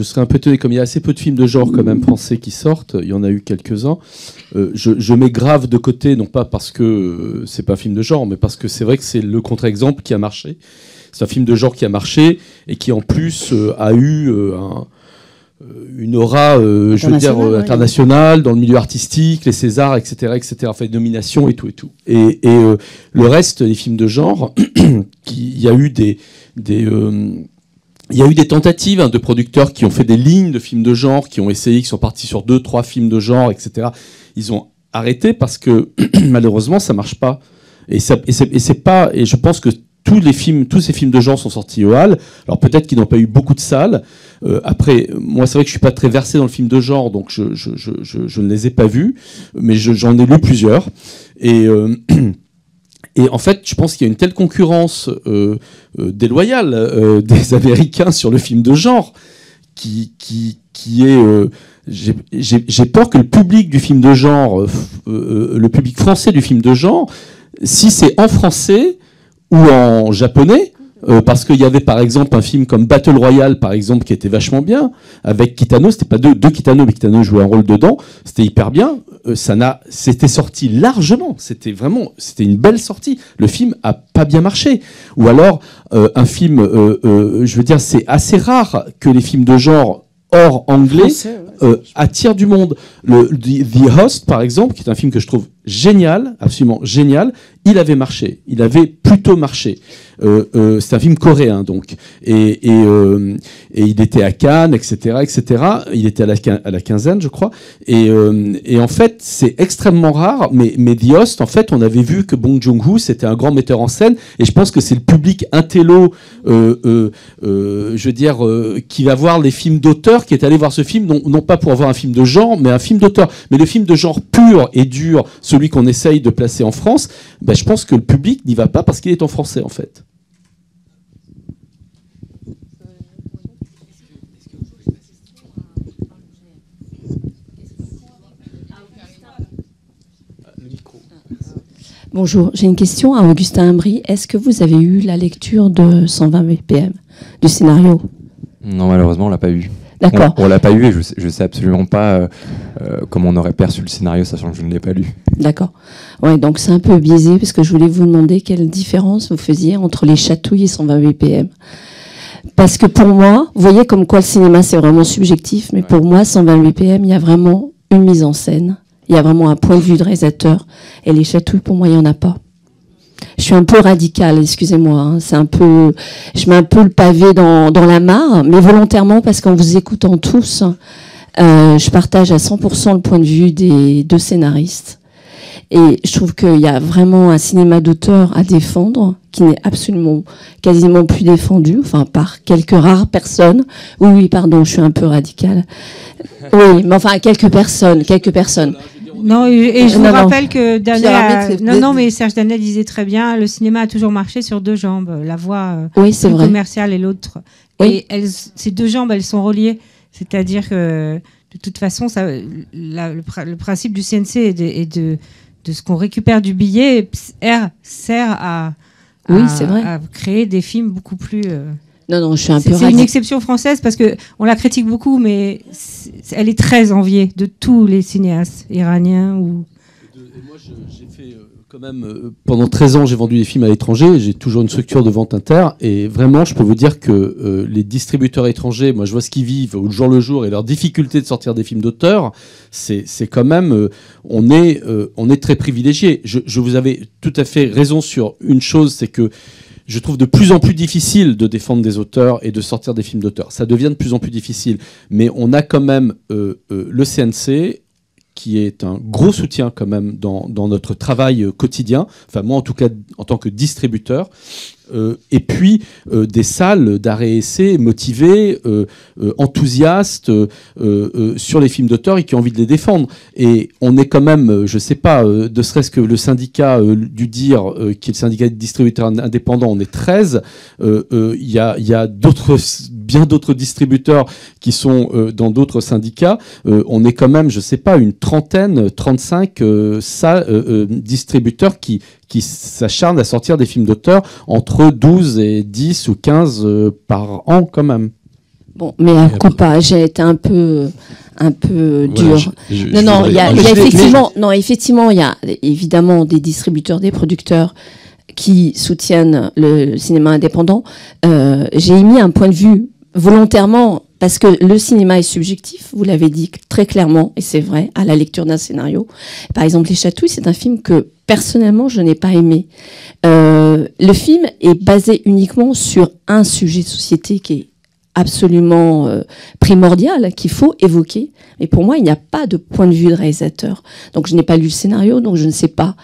serais un peu étonné, comme il y a assez peu de films de genre quand même français qui sortent, il y en a eu quelques-uns. Je mets grave de côté, non pas parce que c'est pas un film de genre, mais parce que c'est vrai que c'est le contre-exemple qui a marché. C'est un film de genre qui a marché et qui en plus a eu une aura, je veux dire, internationale dans le milieu artistique, les Césars, etc., enfin, nominations et tout. Et le reste des films de genre, il y a eu des tentatives de producteurs qui ont fait des lignes de films de genre, qui ont essayé, qui sont partis sur 2-3 films de genre, etc. Ils ont arrêté parce que malheureusement ça marche pas. Et c'est pas. Et je pense que tous ces films de genre sont sortis aux Halles. Alors peut-être qu'ils n'ont pas eu beaucoup de salles. Après, moi c'est vrai que je suis pas très versé dans le film de genre, donc je ne les ai pas vus, mais j'en ai lu plusieurs. Et en fait, je pense qu'il y a une telle concurrence déloyale des Américains sur le film de genre qui est... j'ai peur que le public du film de genre, le public français du film de genre, si c'est en français ou en japonais, parce qu'il y avait par exemple un film comme Battle Royale par exemple qui était vachement bien avec Kitano, c'était pas deux Kitano mais Kitano jouait un rôle dedans, c'était hyper bien, c'était sorti largement, c'était une belle sortie, le film a pas bien marché. Ou alors un film, je veux dire, c'est assez rare que les films de genre hors anglais attirent du monde. The Host par exemple, qui est un film que je trouve génial, absolument génial, il avait marché, il avait plutôt marché. C'est un film coréen donc, et il était à Cannes, etc. Il était à la quinzaine, je crois. Et en fait, c'est extrêmement rare. Mais The Host, en fait, on avait vu que Bong Joon-ho, c'était un grand metteur en scène, et je pense que c'est le public intello, je veux dire, qui va voir les films d'auteur, qui est allé voir ce film, non pas pour voir un film de genre, mais un film d'auteur. Mais le film de genre pur et dur, celui qu'on essaye de placer en France, ben, je pense que le public n'y va pas parce qu'il est en français, en fait. Bonjour, j'ai une question à Augustin Imbry. Est-ce que vous avez eu la lecture de 120 BPM, du scénario? Non, malheureusement, on l'a pas eu. D'accord. On l'a pas eu et je sais absolument pas comment on aurait perçu le scénario, sachant que je ne l'ai pas lu. D'accord. Ouais, donc c'est un peu biaisé parce que je voulais vous demander quelle différence vous faisiez entre Les Chatouilles et 120 BPM. Parce que pour moi, vous voyez comme quoi le cinéma c'est vraiment subjectif, mais pour moi, 120 BPM, il y a vraiment une mise en scène. Il y a vraiment un point de vue de réalisateur. Et Les Chatouilles, pour moi, il n'y en a pas. Je suis un peu radicale, excusez-moi. Hein. Je mets un peu le pavé dans la mare, mais volontairement parce qu'en vous écoutant tous, je partage à 100% le point de vue des 2 scénaristes. Et je trouve qu'il y a vraiment un cinéma d'auteur à défendre qui n'est absolument, quasiment plus défendu, enfin par quelques rares personnes. Oui, pardon, je suis un peu radicale. Oui, mais enfin quelques personnes. Non, et je vous rappelle que mais Serge Danet disait très bien, le cinéma a toujours marché sur 2 jambes, la voie commerciale et l'autre Et ces deux jambes, elles sont reliées. C'est-à-dire que, de toute façon, le principe du CNC et de ce qu'on récupère du billet sert à créer des films beaucoup plus... Non, je suis un peu... C'est une exception française parce qu'on la critique beaucoup, mais elle est très enviée de tous les cinéastes iraniens ou... Moi, j'ai fait quand même... pendant 13 ans, j'ai vendu des films à l'étranger. J'ai toujours une structure de vente inter. Et vraiment, je peux vous dire que les distributeurs étrangers, moi, je vois ce qu'ils vivent au jour le jour et leur difficulté de sortir des films d'auteur. C'est quand même... on est très privilégiés. Je vous avais tout à fait raison sur une chose, c'est que je trouve de plus en plus difficile de défendre des auteurs et de sortir des films d'auteur. Ça devient de plus en plus difficile. Mais on a quand même le CNC, qui est un gros soutien quand même dans notre travail quotidien. Enfin, moi, en tout cas, en tant que distributeur. Et puis, des salles d'arrêt-essai motivées, enthousiastes sur les films d'auteur et qui ont envie de les défendre. Et on est quand même, je ne sais pas, ne serait-ce que le syndicat du DIR, qui est le syndicat des distributeurs indépendants, on est 13. Il y a bien d'autres distributeurs qui sont dans d'autres syndicats. On est quand même, je ne sais pas, une trentaine, 35 distributeurs qui s'acharnent à sortir des films d'auteur entre 12 et 10 ou 15 par an quand même. Bon, mais un coup pas, j'ai été un peu dur. Effectivement, il y a évidemment des distributeurs, des producteurs qui soutiennent le cinéma indépendant. J'ai émis un point de vue volontairement parce que le cinéma est subjectif, vous l'avez dit très clairement, et c'est vrai, à la lecture d'un scénario. Par exemple, Les Chatouilles, c'est un film que personnellement, je n'ai pas aimé. Le film est basé uniquement sur un sujet de société qui est absolument primordial, qu'il faut évoquer. Mais pour moi, il n'y a pas de point de vue de réalisateur. Donc, je n'ai pas lu le scénario, donc je ne sais pas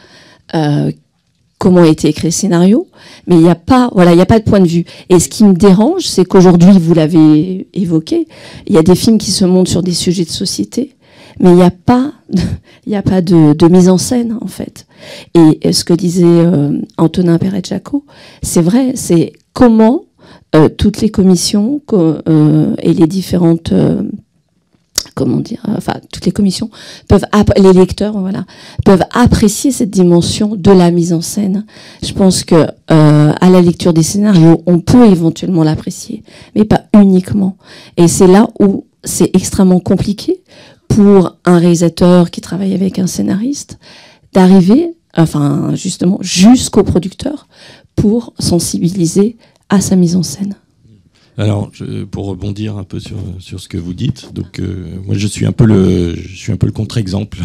comment a été écrit le scénario, mais il n'y a pas de point de vue. Et ce qui me dérange, c'est qu'aujourd'hui, vous l'avez évoqué, il y a des films qui se montent sur des sujets de société, mais il n'y a pas de mise en scène, en fait. Et ce que disait Antonin Perret-Jacot, c'est vrai, c'est comment toutes les commissions et les différentes... toutes les commissions les lecteurs, peuvent apprécier cette dimension de la mise en scène. Je pense que à la lecture des scénarios, on peut éventuellement l'apprécier, mais pas uniquement. Et c'est là où c'est extrêmement compliqué pour un réalisateur qui travaille avec un scénariste d'arriver, justement, jusqu'au producteur pour sensibiliser à sa mise en scène. Alors, pour rebondir un peu sur ce que vous dites, donc moi je suis un peu le contre-exemple.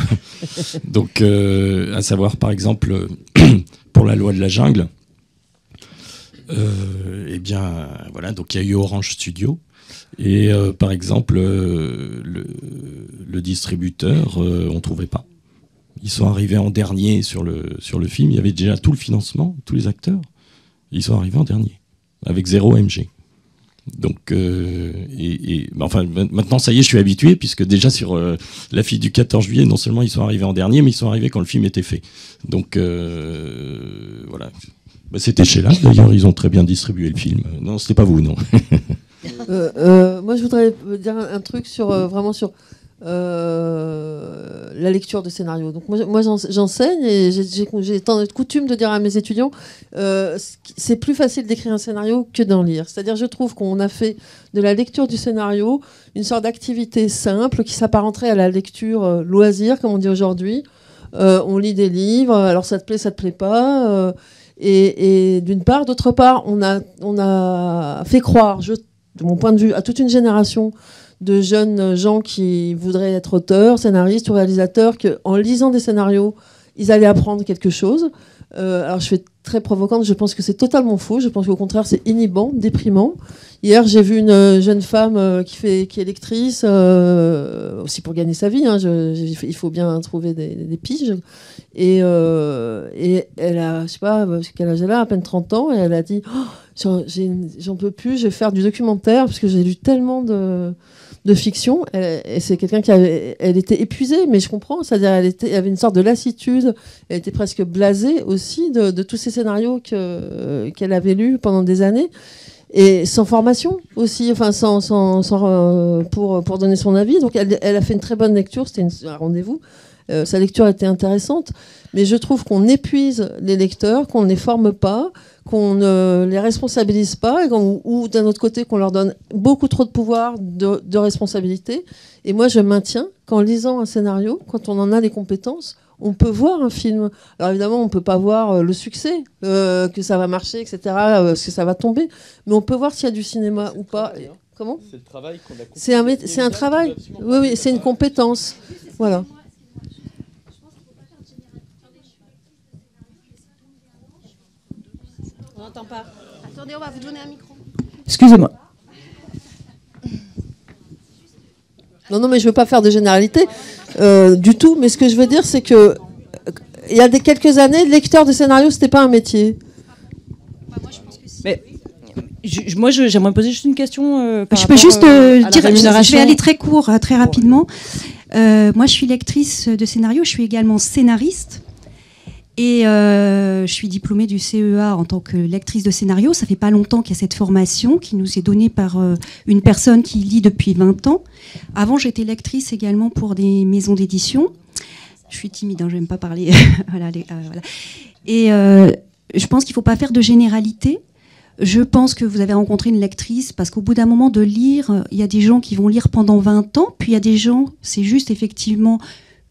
Donc, à savoir par exemple pour la loi de la jungle, donc il y a eu Orange Studio et par exemple le distributeur, on trouvait pas. Ils sont arrivés en dernier sur le film. Il y avait déjà tout le financement, tous les acteurs. Ils sont arrivés en dernier avec 0 MG. Donc, maintenant, ça y est, je suis habitué, puisque déjà sur La Fille du 14 juillet, non seulement ils sont arrivés en dernier, mais ils sont arrivés quand le film était fait. Donc, voilà. C'était Sheila, d'ailleurs, ils ont très bien distribué le film. Non, c'était pas vous, non. Moi, je voudrais dire un truc sur la lecture de scénario. Donc moi j'enseigne et j'ai tant de coutume de dire à mes étudiants c'est plus facile d'écrire un scénario que d'en lire. C'est-à-dire je trouve qu'on a fait de la lecture du scénario une sorte d'activité simple qui s'apparenterait à la lecture loisir, comme on dit aujourd'hui. On lit des livres, alors ça te plaît pas. Et d'une part, d'autre part, on a fait croire, de mon point de vue, à toute une génération de jeunes gens qui voudraient être auteurs, scénaristes ou réalisateurs, qu'en lisant des scénarios, ils allaient apprendre quelque chose. Alors je suis très provocante, je pense que c'est totalement faux. Je pense qu'au contraire, c'est inhibant, déprimant. Hier, j'ai vu une jeune femme qui est lectrice, aussi pour gagner sa vie. Il faut bien trouver des piges. Et elle a, je sais pas, quel âge elle a, à peine 30 ans, et elle a dit j'en peux plus, je vais faire du documentaire, parce que j'ai lu tellement de fiction. Et c'est quelqu'un elle était épuisée, mais je comprends, c'est-à-dire elle avait une sorte de lassitude, elle était presque blasée aussi de tous ces scénarios qu'elle avait lus pendant des années. et sans formation aussi, enfin pour donner son avis. Donc elle a fait une très bonne lecture, c'était un rendez-vous. Sa lecture était intéressante, mais je trouve qu'on épuise les lecteurs, qu'on ne les forme pas, qu'on ne les responsabilise pas, ou d'un autre côté qu'on leur donne beaucoup trop de pouvoir, de responsabilité. Et moi je maintiens qu'en lisant un scénario, quand on en a les compétences, on peut voir un film. Alors évidemment, on ne peut pas voir le succès, que ça va marcher, etc., que ça va tomber, mais on peut voir s'il y a du cinéma ou pas. Comment ? C'est le travail qu'on a. C'est un travail. Oui, c'est une compétence. Voilà. On n'entend pas. Attendez, on va vous donner un micro. Excusez-moi. Non, mais je ne veux pas faire de généralité du tout. Mais ce que je veux dire, c'est que il y a quelques années, lecteur de scénario, c'était pas un métier. Mais moi, j'aimerais poser juste une question. Je peux juste dire, je vais aller très court, très rapidement. Moi, je suis lectrice de scénario. Je suis également scénariste. Et je suis diplômée du CEA en tant que lectrice de scénario. Ça fait pas longtemps qu'il y a cette formation qui nous est donnée par une personne qui lit depuis 20 ans. Avant, j'étais lectrice également pour des maisons d'édition. Je suis timide, hein, je n'aime pas parler. Voilà. Et je pense qu'il ne faut pas faire de généralité. Je pense que vous avez rencontré une lectrice parce qu'au bout d'un moment de lire, il y a des gens qui vont lire pendant 20 ans, puis il y a des gens, c'est juste effectivement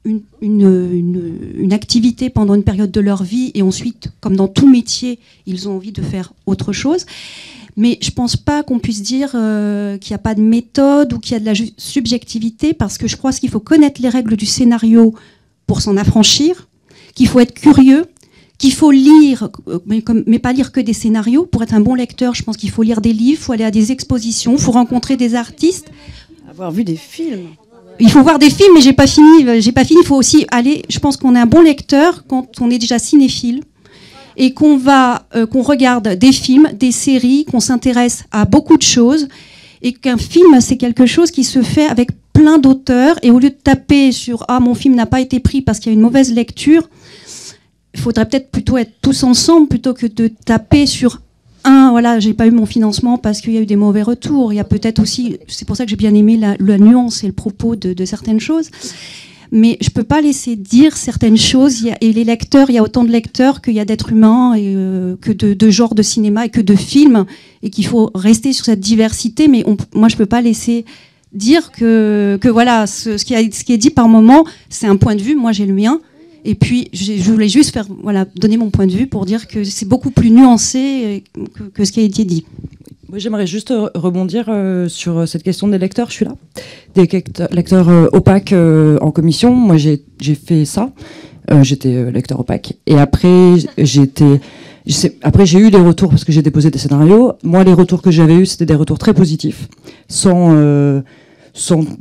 une activité pendant une période de leur vie, et ensuite, comme dans tout métier, ils ont envie de faire autre chose. Mais je ne pense pas qu'on puisse dire qu'il n'y a pas de méthode ou qu'il y a de la subjectivité, parce que je crois qu'il faut connaître les règles du scénario pour s'en affranchir, qu'il faut être curieux, qu'il faut lire, mais pas lire que des scénarios. Pour être un bon lecteur, je pense qu'il faut lire des livres, il faut aller à des expositions, il faut rencontrer des artistes. Avoir vu des films. Il faut voir des films, mais j'ai pas fini. Il faut aussi aller. Je pense qu'on est un bon lecteur quand on est déjà cinéphile et qu'on regarde des films, des séries, qu'on s'intéresse à beaucoup de choses, et qu'un film, c'est quelque chose qui se fait avec plein d'auteurs. Et au lieu de taper sur mon film n'a pas été pris parce qu'il y a une mauvaise lecture, il faudrait peut-être plutôt être tous ensemble plutôt que de taper sur voilà, j'ai pas eu mon financement parce qu'il y a eu des mauvais retours. Il y a peut-être aussi, c'est pour ça que j'ai bien aimé la nuance et le propos de certaines choses. Mais je peux pas laisser dire certaines choses. Et les lecteurs, il y a autant de lecteurs qu'il y a d'êtres humains, et que de genres de cinéma et que de films, et qu'il faut rester sur cette diversité. Mais moi, je peux pas laisser dire que voilà, ce qui est dit par moment, c'est un point de vue. Moi, j'ai le mien. Et puis, je voulais juste donner mon point de vue pour dire que c'est beaucoup plus nuancé que ce qui a été dit. Moi, j'aimerais juste rebondir sur cette question des lecteurs. Je suis là. Des lecteurs opaques en commission. Moi, j'ai fait ça. J'étais lecteur opaque. Et après, j'ai eu des retours parce que j'ai déposé des scénarios. Moi, les retours que j'avais eus, c'était des retours très positifs, sans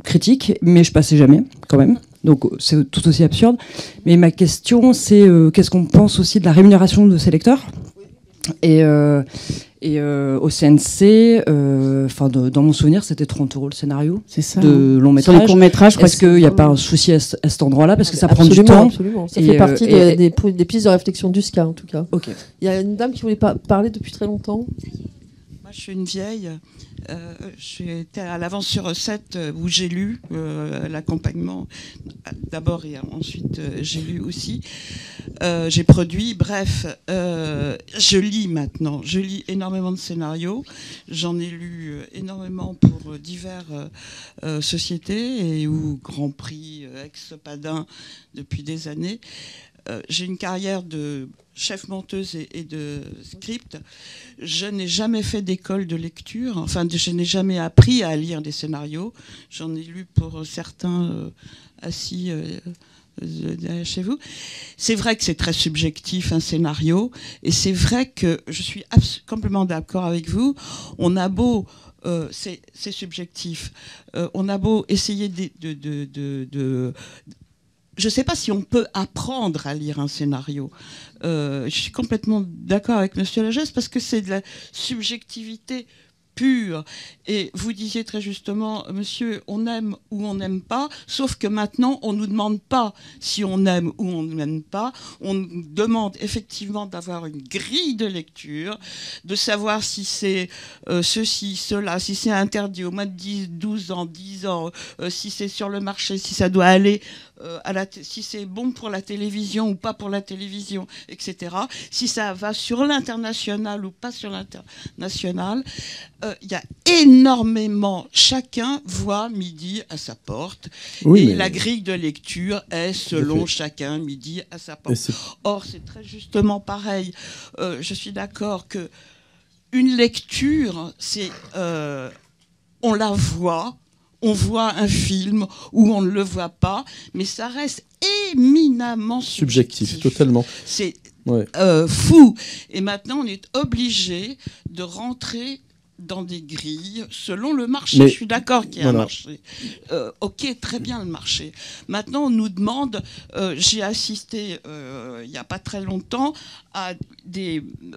critique, mais je passais jamais, quand même. Donc c'est tout aussi absurde. Mais ma question, c'est qu'est-ce qu'on pense aussi de la rémunération de ces lecteurs ? Et au CNC, dans mon souvenir, c'était 30 € le scénario de long métrage. Sur les courts métrages, est-ce qu'il n'y a pas un souci à cet endroit-là, parce que ça prend absolument, du temps. Absolument. Ça fait partie des pistes de réflexion du SCA, en tout cas. Okay. Il y a une dame qui voulait parler depuis très longtemps. Moi, je suis une vieille. J'étais à l'Avance sur recette où j'ai lu l'accompagnement d'abord et ensuite j'ai lu aussi. J'ai produit, bref, je lis maintenant. Je lis énormément de scénarios. J'en ai lu énormément pour diverses sociétés ou Grand Prix, ex-Padin depuis des années. J'ai une carrière de chef monteuse et de script. Je n'ai jamais fait d'école de lecture. Enfin, je n'ai jamais appris à lire des scénarios. J'en ai lu pour certains assis chez vous. C'est vrai que c'est très subjectif, un scénario. Et c'est vrai que je suis complètement d'accord avec vous. On a beau... c'est subjectif. On a beau essayer je ne sais pas si on peut apprendre à lire un scénario. Je suis complètement d'accord avec Monsieur Lagesse parce que c'est de la subjectivité pure. Et vous disiez très justement, monsieur, on aime ou on n'aime pas, sauf que maintenant, on ne nous demande pas si on aime ou on n'aime pas. On nous demande effectivement d'avoir une grille de lecture, de savoir si c'est ceci, cela, si c'est interdit au moins de 10, 12 ans, 10 ans, si c'est sur le marché, si ça doit aller si c'est bon pour la télévision ou pas pour la télévision, etc. Si ça va sur l'international ou pas sur l'international. Il y a énormément, chacun voit midi à sa porte, oui, et la grille de lecture est selon chacun midi à sa porte. Or, c'est très justement pareil. Je suis d'accord que une lecture, c'est on la voit. On voit un film ou on ne le voit pas, mais ça reste éminemment subjectif. Totalement. C'est fou. Et maintenant, on est obligé de rentrer dans des grilles selon le marché. Mais je suis d'accord qu'il y a un marché. Ok, très bien le marché. Maintenant, on nous demande, j'ai assisté il n'y a pas très longtemps à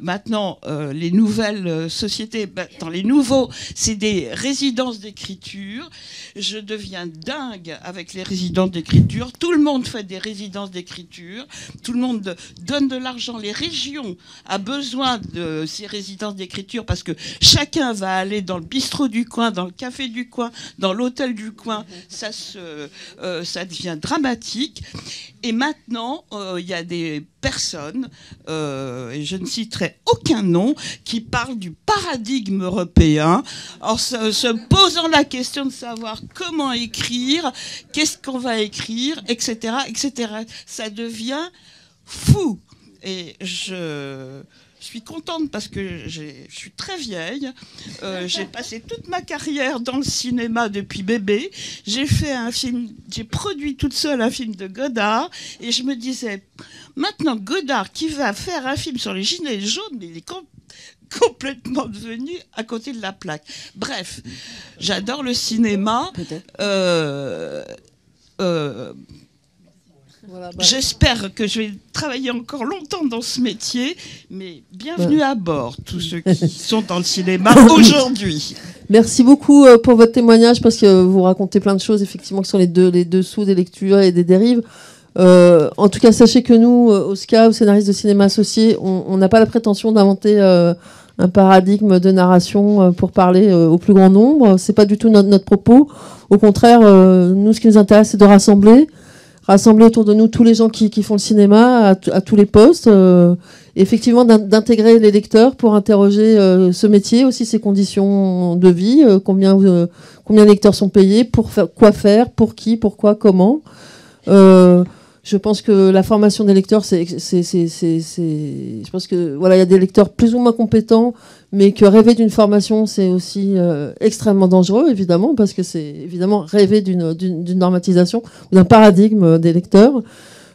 maintenant les nouvelles sociétés, dans les nouveaux, c'est des résidences d'écriture. Je deviens dingue avec les résidences d'écriture. Tout le monde fait des résidences d'écriture. Tout le monde donne de l'argent. Les régions ont besoin de ces résidences d'écriture parce que chacun va aller dans le bistrot du coin, dans le café du coin, dans l'hôtel du coin. Ça devient dramatique. Et maintenant, il y a des personnes, et je ne citerai aucun nom, qui parlent du paradigme européen, en se posant la question de savoir comment écrire, qu'est-ce qu'on va écrire, etc., etc. Ça devient fou. Et je suis contente parce que je suis très vieille. J'ai passé toute ma carrière dans le cinéma depuis bébé. J'ai fait un film, j'ai produit toute seule un film de Godard. Et je me disais, maintenant Godard qui va faire un film sur les gilets jaunes, mais il est complètement devenu à côté de la plaque. Bref, j'adore le cinéma. Voilà, j'espère que je vais travailler encore longtemps dans ce métier, mais bienvenue à bord, tous ceux qui sont dans le cinéma aujourd'hui. Merci beaucoup pour votre témoignage, parce que vous racontez plein de choses, effectivement, qui sont les dessous des lectures et des dérives. En tout cas, sachez que nous, au SCA, au scénariste de cinéma associé, on n'a pas la prétention d'inventer un paradigme de narration pour parler au plus grand nombre. C'est pas du tout notre propos. Au contraire, nous, ce qui nous intéresse, c'est de rassembler autour de nous tous les gens qui font le cinéma à tous les postes, effectivement d'intégrer les lecteurs pour interroger ce métier, aussi ses conditions de vie, combien les lecteurs sont payés, pour faire, pour qui, pourquoi, comment. Je pense que la formation des lecteurs, je pense que voilà, il y a des lecteurs plus ou moins compétents, mais que rêver d'une formation, c'est aussi extrêmement dangereux, évidemment, parce que c'est évidemment rêver d'une normatisation ou d'un paradigme des lecteurs.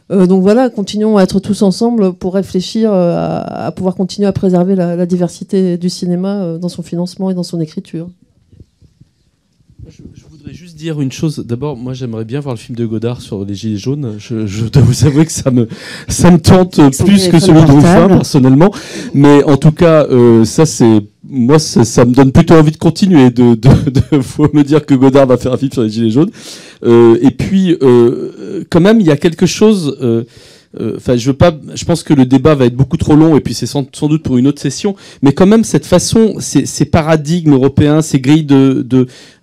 Donc voilà, continuons à être tous ensemble pour réfléchir à pouvoir continuer à préserver la diversité du cinéma dans son financement et dans son écriture. Je voudrais juste dire une chose. D'abord, moi, j'aimerais bien voir le film de Godard sur les Gilets jaunes. Je dois vous avouer que ça me tente plus que celui de Ruffin, personnellement. Mais en tout cas, ça me donne plutôt envie de continuer. Faut me dire que Godard va faire un film sur les Gilets jaunes. Et puis, quand même, il y a quelque chose. Je pense que le débat va être beaucoup trop long, et puis c'est sans doute pour une autre session, mais quand même cette façon, ces paradigmes européens, ces grilles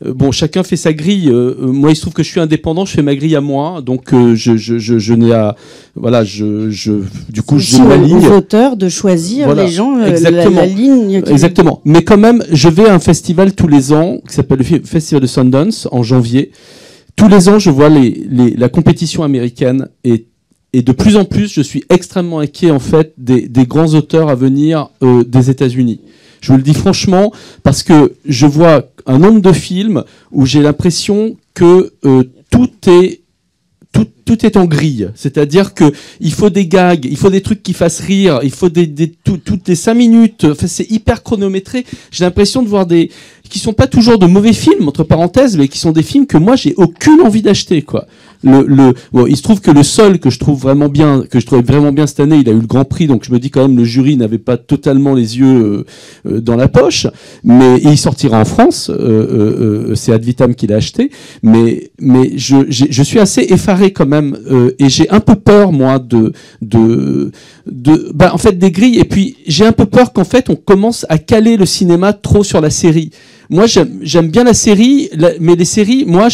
bon, chacun fait sa grille. Moi, il se trouve que je suis indépendant, je fais ma grille à moi, donc je n'ai à voilà, du coup j'ai ma ligne. Aux auteurs de choisir voilà. Les gens la ligne. Exactement. Mais quand même, je vais à un festival tous les ans qui s'appelle le Festival de Sundance en janvier. Tous les ans, je vois la compétition américaine et de plus en plus, je suis extrêmement inquiet en fait des grands auteurs à venir des États-Unis. Je vous le dis franchement, parce que je vois un nombre de films où j'ai l'impression que tout est en grille. C'est-à-dire que il faut des gags, il faut des trucs qui fassent rire, il faut toutes les 5 minutes. Enfin, c'est hyper chronométré. J'ai l'impression de voir qui sont pas toujours de mauvais films, entre parenthèses, mais qui sont des films que moi j'ai aucune envie d'acheter, quoi. Bon, il se trouve que le seul que je trouvais vraiment bien cette année, il a eu le Grand Prix, donc je me dis quand même le jury n'avait pas totalement les yeux dans la poche, mais il sortira en France. C'est Ad Vitam qui l'a acheté, mais je suis assez effaré quand même, et j'ai un peu peur moi en fait des grilles, et puis j'ai un peu peur qu'en fait on commence à caler le cinéma trop sur la série. Moi j'aime bien la série, mais les séries, moi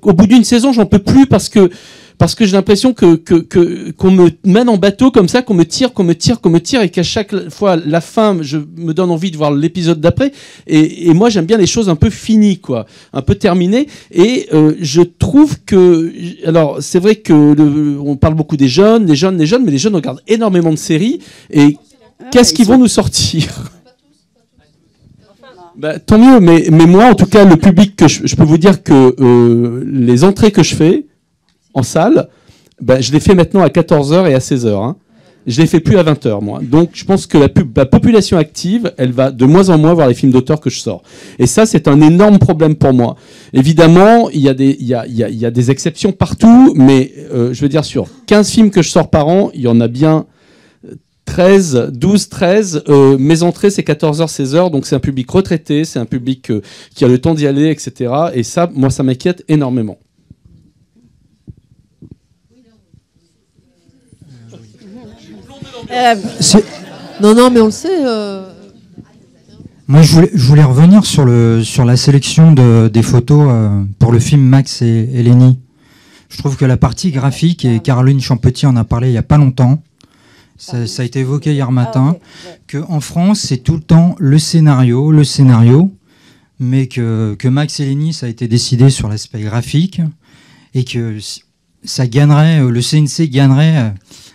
au bout d'une saison j'en peux plus parce que j'ai l'impression qu'on me mène en bateau comme ça, qu'on me tire, et qu'à chaque fois la fin je me donne envie de voir l'épisode d'après, et moi j'aime bien les choses un peu finies, quoi, un peu terminées, et je trouve que, alors c'est vrai que on parle beaucoup des jeunes, mais les jeunes regardent énormément de séries, et qu'est-ce qu'ils vont nous sortir? Bah, tant mieux, mais moi en tout cas le public que je peux vous dire que les entrées que je fais en salle, bah, je les fais maintenant à 14h et à 16h. Hein. Je les fais plus à 20h, moi. Donc, je pense que la population active, elle va de moins en moins voir les films d'auteur que je sors. Et ça, c'est un énorme problème pour moi. Évidemment, il y a des exceptions partout, mais je veux dire, sur 15 films que je sors par an, il y en a bien 12, 13. Mes entrées, c'est 14h, 16h. Donc, c'est un public retraité, c'est un public qui a le temps d'y aller, etc. Et ça, moi, ça m'inquiète énormément. Non, mais on le sait. Moi, je voulais revenir sur la sélection des photos pour le film Max et Lenny. Je trouve que la partie graphique, et Caroline Champetier en a parlé il n'y a pas longtemps, ça a été évoqué hier matin, qu'en France, c'est tout le temps le scénario, mais que Max et Lenny, ça a été décidé sur l'aspect graphique, et que ça gagnerait, le CNC gagnerait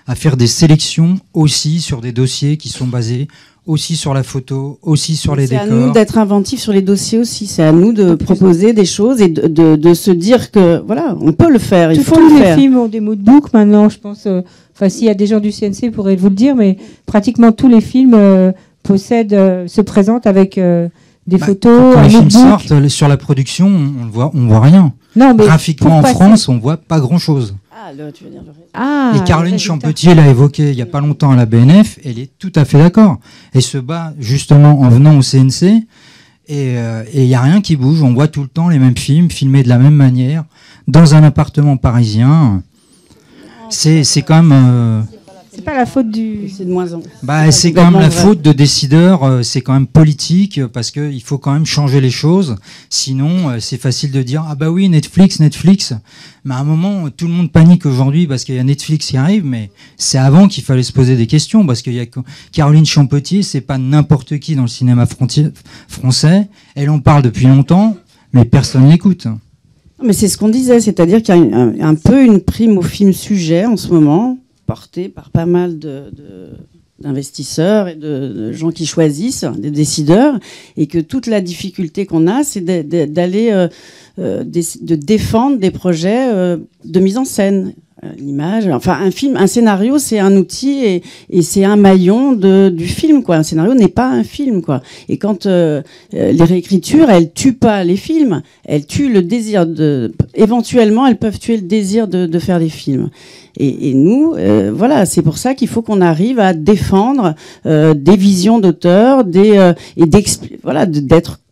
à faire des sélections aussi sur des dossiers qui sont basés aussi sur la photo, aussi sur les décors. C'est à nous d'être inventifs sur les dossiers aussi. C'est à nous de proposer des choses et de se dire que voilà, on peut le faire. Il faut le faire. Tous les films ont des moodbooks maintenant, je pense. Enfin, s'il y a des gens du CNC, ils pourraient vous le dire, mais pratiquement tous les films se présentent avec des photos. Quand les films sortent sur la production, on voit rien. Non, mais graphiquement en France, on voit pas grand-chose. Tu veux dire et Caroline Champetier l'a évoqué il n'y a pas longtemps à la BNF, elle est tout à fait d'accord. Elle se bat justement en venant au CNC, et il n'y a rien qui bouge. On voit tout le temps les mêmes films, filmés de la même manière, dans un appartement parisien. C'est quand même... c'est pas la faute du... C'est de moins en moins. Bah, c'est quand même la faute de décideurs, c'est quand même politique, parce qu'il faut quand même changer les choses. Sinon, c'est facile de dire « Ah bah oui, Netflix ». Mais à un moment, tout le monde panique aujourd'hui parce qu'il y a Netflix qui arrive, mais c'est avant qu'il fallait se poser des questions, parce qu'il y a Caroline Champetier, c'est pas n'importe qui dans le cinéma français. Elle en parle depuis longtemps, mais personne l'écoute. Mais c'est ce qu'on disait, c'est-à-dire qu'il y a un peu une prime au film sujet en ce moment, porté par pas mal d'investisseurs et de gens qui choisissent, des décideurs, et que toute la difficulté qu'on a, c'est d'aller de défendre des projets de mise en scène. L'image, enfin un scénario, c'est un outil et c'est un maillon du film, quoi. Un scénario n'est pas un film, quoi. Et quand les réécritures, elles tuent pas les films, elles tuent le désir éventuellement, elles peuvent tuer le désir de faire des films. Et nous, voilà, c'est pour ça qu'il faut qu'on arrive à défendre des visions d'auteurs, d'être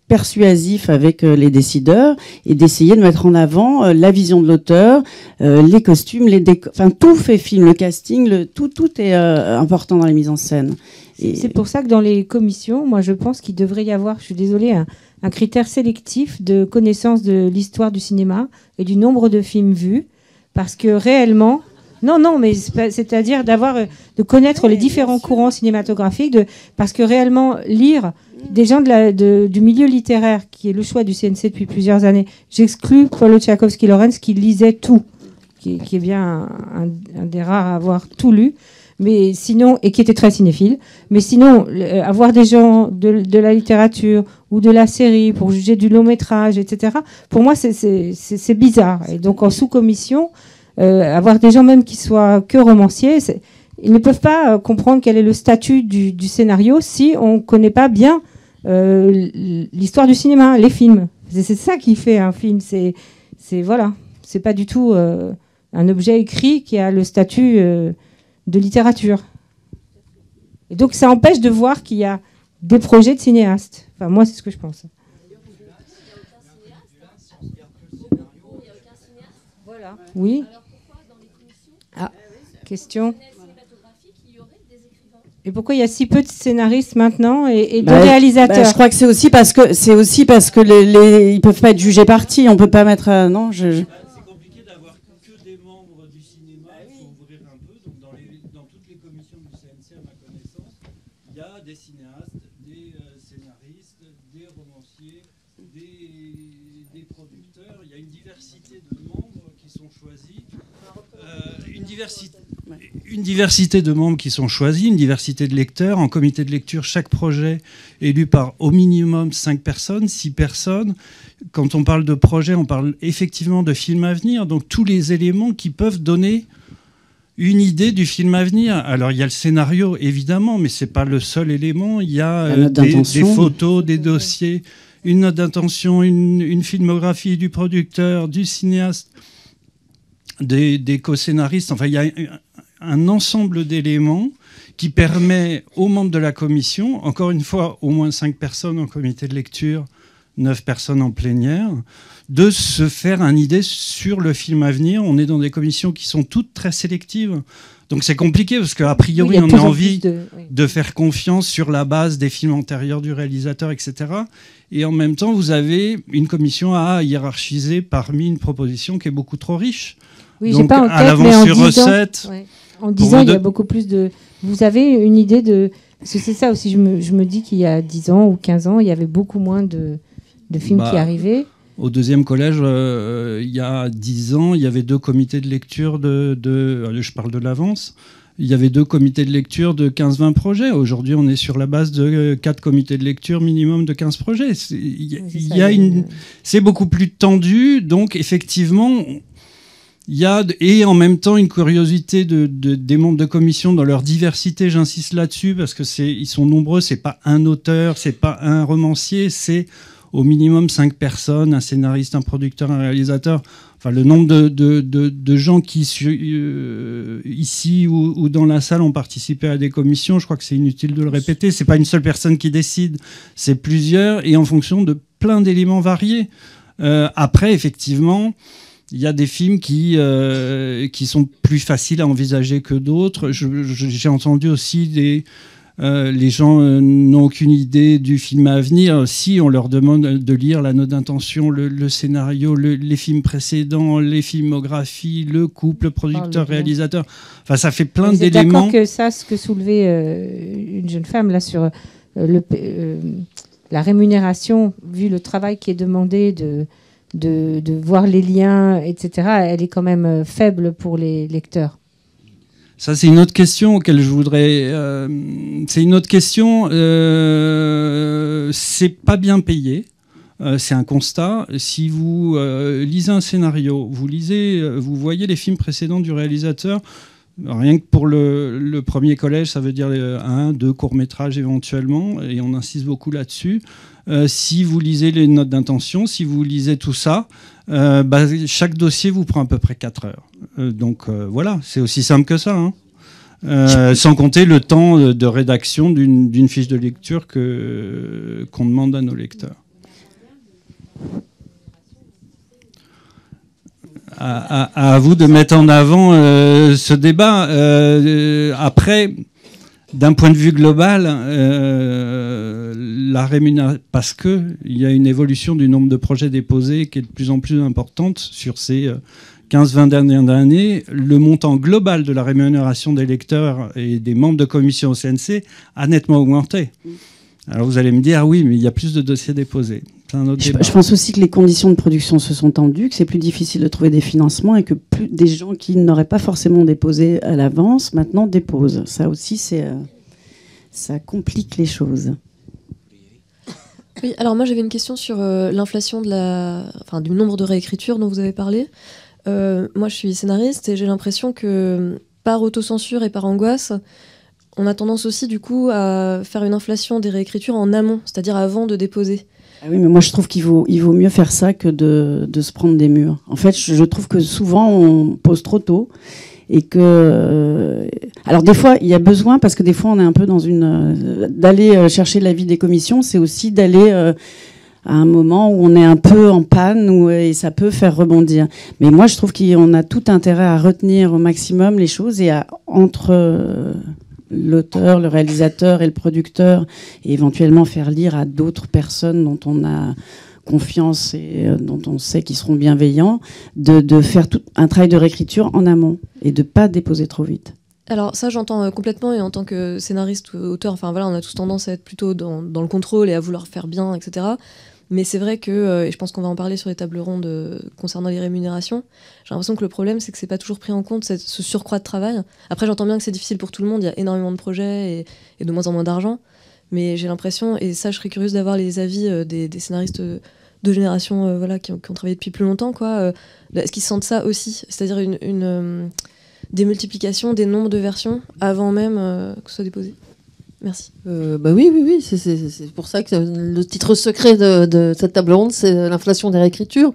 persuasif avec les décideurs et d'essayer de mettre en avant la vision de l'auteur, les costumes, les décors, enfin tout fait film, le casting, tout est important dans la mise en scène. Et c'est pour ça que dans les commissions, moi je pense qu'il devrait y avoir, je suis désolée, un critère sélectif de connaissance de l'histoire du cinéma et du nombre de films vus, parce que réellement... Non, mais c'est-à-dire de connaître les différents courants cinématographiques, parce que réellement lire des gens du milieu littéraire, qui est le choix du CNC depuis plusieurs années. J'exclus Paulo Tchaikovsky-Lawrence qui lisait tout, qui est bien un des rares à avoir tout lu, mais sinon, et qui était très cinéphile. Mais sinon, avoir des gens de la littérature ou de la série pour juger du long métrage, etc. Pour moi, c'est bizarre. Et donc en sous-commission, avoir des gens même qui soient que romanciers, ils ne peuvent pas comprendre quel est le statut du scénario si on ne connaît pas bien l'histoire du cinéma, les films. C'est ça qui fait un film. Voilà, c'est pas du tout un objet écrit qui a le statut de littérature. Et donc ça empêche de voir qu'il y a des projets de cinéastes. Enfin, moi, c'est ce que je pense. Voilà. Oui. Ah, question. Et pourquoi il y a si peu de scénaristes maintenant et de réalisateurs? Je crois que c'est aussi parce que ils peuvent pas être jugés partis. On peut pas mettre non. C'est compliqué d'avoir que des membres du cinéma. Il faut ouvrir un peu. Donc dans toutes les commissions du CNC, à ma connaissance, il y a des cinéastes, des scénaristes, des romanciers, des producteurs. Il y a une diversité de membres qui sont choisis. Une diversité de membres qui sont choisis, une diversité de lecteurs. En comité de lecture, chaque projet est lu par au minimum 5 personnes, 6 personnes. Quand on parle de projet, on parle effectivement de film à venir. Donc tous les éléments qui peuvent donner une idée du film à venir. Alors il y a le scénario, évidemment, mais ce n'est pas le seul élément. Il y a des photos, des dossiers, une note d'intention, une filmographie du producteur, du cinéaste, des co-scénaristes. Enfin, il y a un ensemble d'éléments qui permet aux membres de la commission, encore une fois, au moins 5 personnes en comité de lecture, 9 personnes en plénière, de se faire une idée sur le film à venir. On est dans des commissions qui sont toutes très sélectives. Donc c'est compliqué parce qu'a priori, on a envie de faire confiance sur la base des films antérieurs du réalisateur, etc. Et en même temps, vous avez une commission à hiérarchiser parmi une proposition qui est beaucoup trop riche. Oui, donc, j'ai pas en tête, à l'avance sur recette. Ouais. En 10 ans, il y a beaucoup plus de... Vous avez une idée de... Parce que c'est ça aussi, je me dis qu'il y a 10 ans ou 15 ans, il y avait beaucoup moins de films qui arrivaient. Au deuxième collège, il y a 10 ans, il y avait 2 comités de lecture je parle de l'avance. Il y avait 2 comités de lecture de 15-20 projets. Aujourd'hui, on est sur la base de 4 comités de lecture minimum de 15 projets. C'est beaucoup plus tendu. Donc, effectivement... Il y a, et en même temps, une curiosité des membres de commission dans leur diversité, j'insiste là-dessus, parce que ils sont nombreux, c'est pas un auteur, c'est pas un romancier, c'est au minimum 5 personnes, un scénariste, un producteur, un réalisateur. Enfin, le nombre de gens qui, ici ou dans la salle, ont participé à des commissions, je crois que c'est inutile de le répéter, c'est pas une seule personne qui décide, c'est plusieurs, et en fonction de plein d'éléments variés. Après, effectivement... Il y a des films qui sont plus faciles à envisager que d'autres. J'ai entendu aussi les gens n'ont aucune idée du film à venir. Si on leur demande de lire la note d'intention, le scénario, les films précédents, les filmographies, le couple, producteur-réalisateur. Enfin, ça fait plein d'éléments. Vous êtes d'accord que ça, ce que soulevait une jeune femme là sur la rémunération, vu le travail qui est demandé de voir les liens, etc., elle est quand même faible pour les lecteurs. Ça, c'est une autre question auquel je voudrais... c'est une autre question. C'est pas bien payé. C'est un constat. Si vous lisez un scénario, vous voyez les films précédents du réalisateur, rien que pour le premier collège, ça veut dire 1, 2 courts-métrages éventuellement, et on insiste beaucoup là-dessus. Si vous lisez les notes d'intention, si vous lisez tout ça, chaque dossier vous prend à peu près 4 heures. Donc voilà, c'est aussi simple que ça. Hein. Sans compter le temps de rédaction d'une fiche de lecture qu'on demande à nos lecteurs. À vous de mettre en avant ce débat. Après, d'un point de vue global, la rémunération, parce qu'il y a une évolution du nombre de projets déposés qui est de plus en plus importante sur ces 15-20 dernières années, le montant global de la rémunération des lecteurs et des membres de commission au CNC a nettement augmenté. Alors vous allez me dire, oui, mais il y a plus de dossiers déposés. C'est un autre débat. Je pense aussi que les conditions de production se sont tendues, que c'est plus difficile de trouver des financements et que plus des gens qui n'auraient pas forcément déposé à l'avance, maintenant déposent. Ça aussi, ça complique les choses. Oui, alors moi j'avais une question sur l'inflation du nombre de réécritures dont vous avez parlé. Moi je suis scénariste et j'ai l'impression que par autocensure et par angoisse, on a tendance aussi du coup à faire une inflation des réécritures en amont, c'est-à-dire avant de déposer. Ah oui, mais moi je trouve qu'il vaut mieux faire ça que de se prendre des murs. En fait, je trouve que souvent on pose trop et que alors des fois il y a besoin, parce que des fois on est un peu dans d'aller chercher l'avis des commissions, c'est aussi d'aller à un moment où on est un peu en panne et ça peut faire rebondir. Mais moi je trouve qu'on a tout intérêt à retenir au maximum les choses et entre l'auteur, le réalisateur et le producteur, et éventuellement faire lire à d'autres personnes dont on a confiance et dont on sait qu'ils seront bienveillants, de faire tout un travail de réécriture en amont et de pas déposer trop vite. Alors ça j'entends complètement, et en tant que scénariste ou auteur, enfin voilà, on a tous tendance à être plutôt dans le contrôle et à vouloir faire bien, etc. Mais c'est vrai que, et je pense qu'on va en parler sur les tables rondes concernant les rémunérations, j'ai l'impression que le problème c'est que c'est pas toujours pris en compte, ce surcroît de travail. Après j'entends bien que c'est difficile pour tout le monde, il y a énormément de projets et de moins en moins d'argent, mais j'ai l'impression, et ça je serais curieuse d'avoir les avis des scénaristes de génération voilà, qui ont travaillé depuis plus longtemps, quoi. Est-ce qu'ils sentent ça aussi, c'est-à-dire une démultiplication des nombres de versions avant même que ce soit déposé? Merci. Bah oui, c'est pour ça que le titre secret de cette table ronde, c'est l'inflation des réécritures,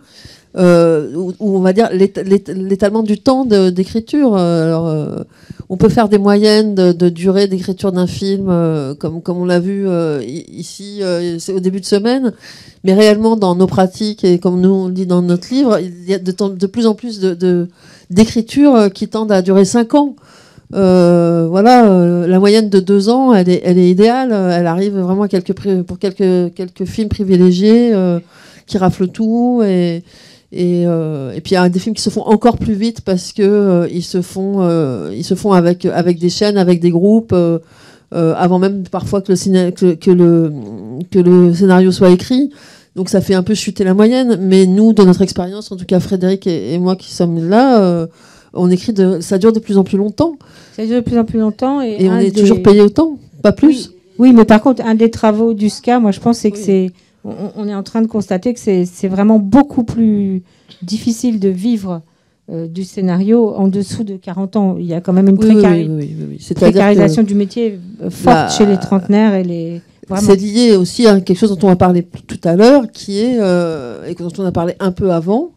où on va dire l'étalement du temps d'écriture. Alors, on peut faire des moyennes de durée d'écriture d'un film, comme on l'a vu ici, c'est au début de semaine, mais réellement dans nos pratiques, et comme nous on le dit dans notre livre, il y a de plus en plus d'écritures qui tendent à durer 5 ans. Voilà, la moyenne de 2 ans, elle est idéale. Elle arrive vraiment pour quelques films privilégiés qui raflent tout, et puis il y a des films qui se font encore plus vite parce que ils se font avec des chaînes, avec des groupes, avant même parfois que le scénario soit écrit. Donc ça fait un peu chuter la moyenne. Mais nous, de notre expérience, en tout cas Frédéric et moi qui sommes là, on écrit ça dure de plus en plus longtemps. Ça dure de plus en plus longtemps. Et on est toujours payé autant, pas plus. Oui, mais par contre, un des travaux du SCA, moi je pense, c'est que on est en train de constater que c'est vraiment beaucoup plus difficile de vivre du scénario en dessous de 40 ans. Il y a quand même une précarisation du métier forte chez les trentenaires et les... Vraiment. C'est lié aussi à quelque chose dont on a parlé tout à l'heure, qui est, et dont on a parlé un peu avant,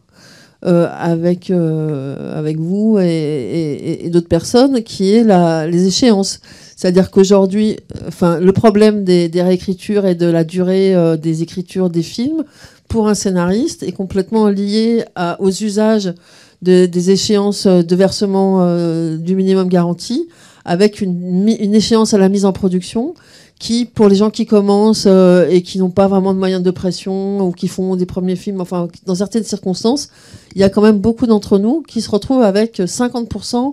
avec vous et d'autres personnes, qui est les échéances. C'est-à-dire qu'aujourd'hui, le problème des réécritures et de la durée des écritures des films, pour un scénariste, est complètement lié aux usages des échéances de versement du minimum garanti, avec une échéance à la mise en production, qui, pour les gens qui commencent et qui n'ont pas vraiment de moyens de pression, ou qui font des premiers films, enfin, dans certaines circonstances, il y a quand même beaucoup d'entre nous qui se retrouvent avec 50%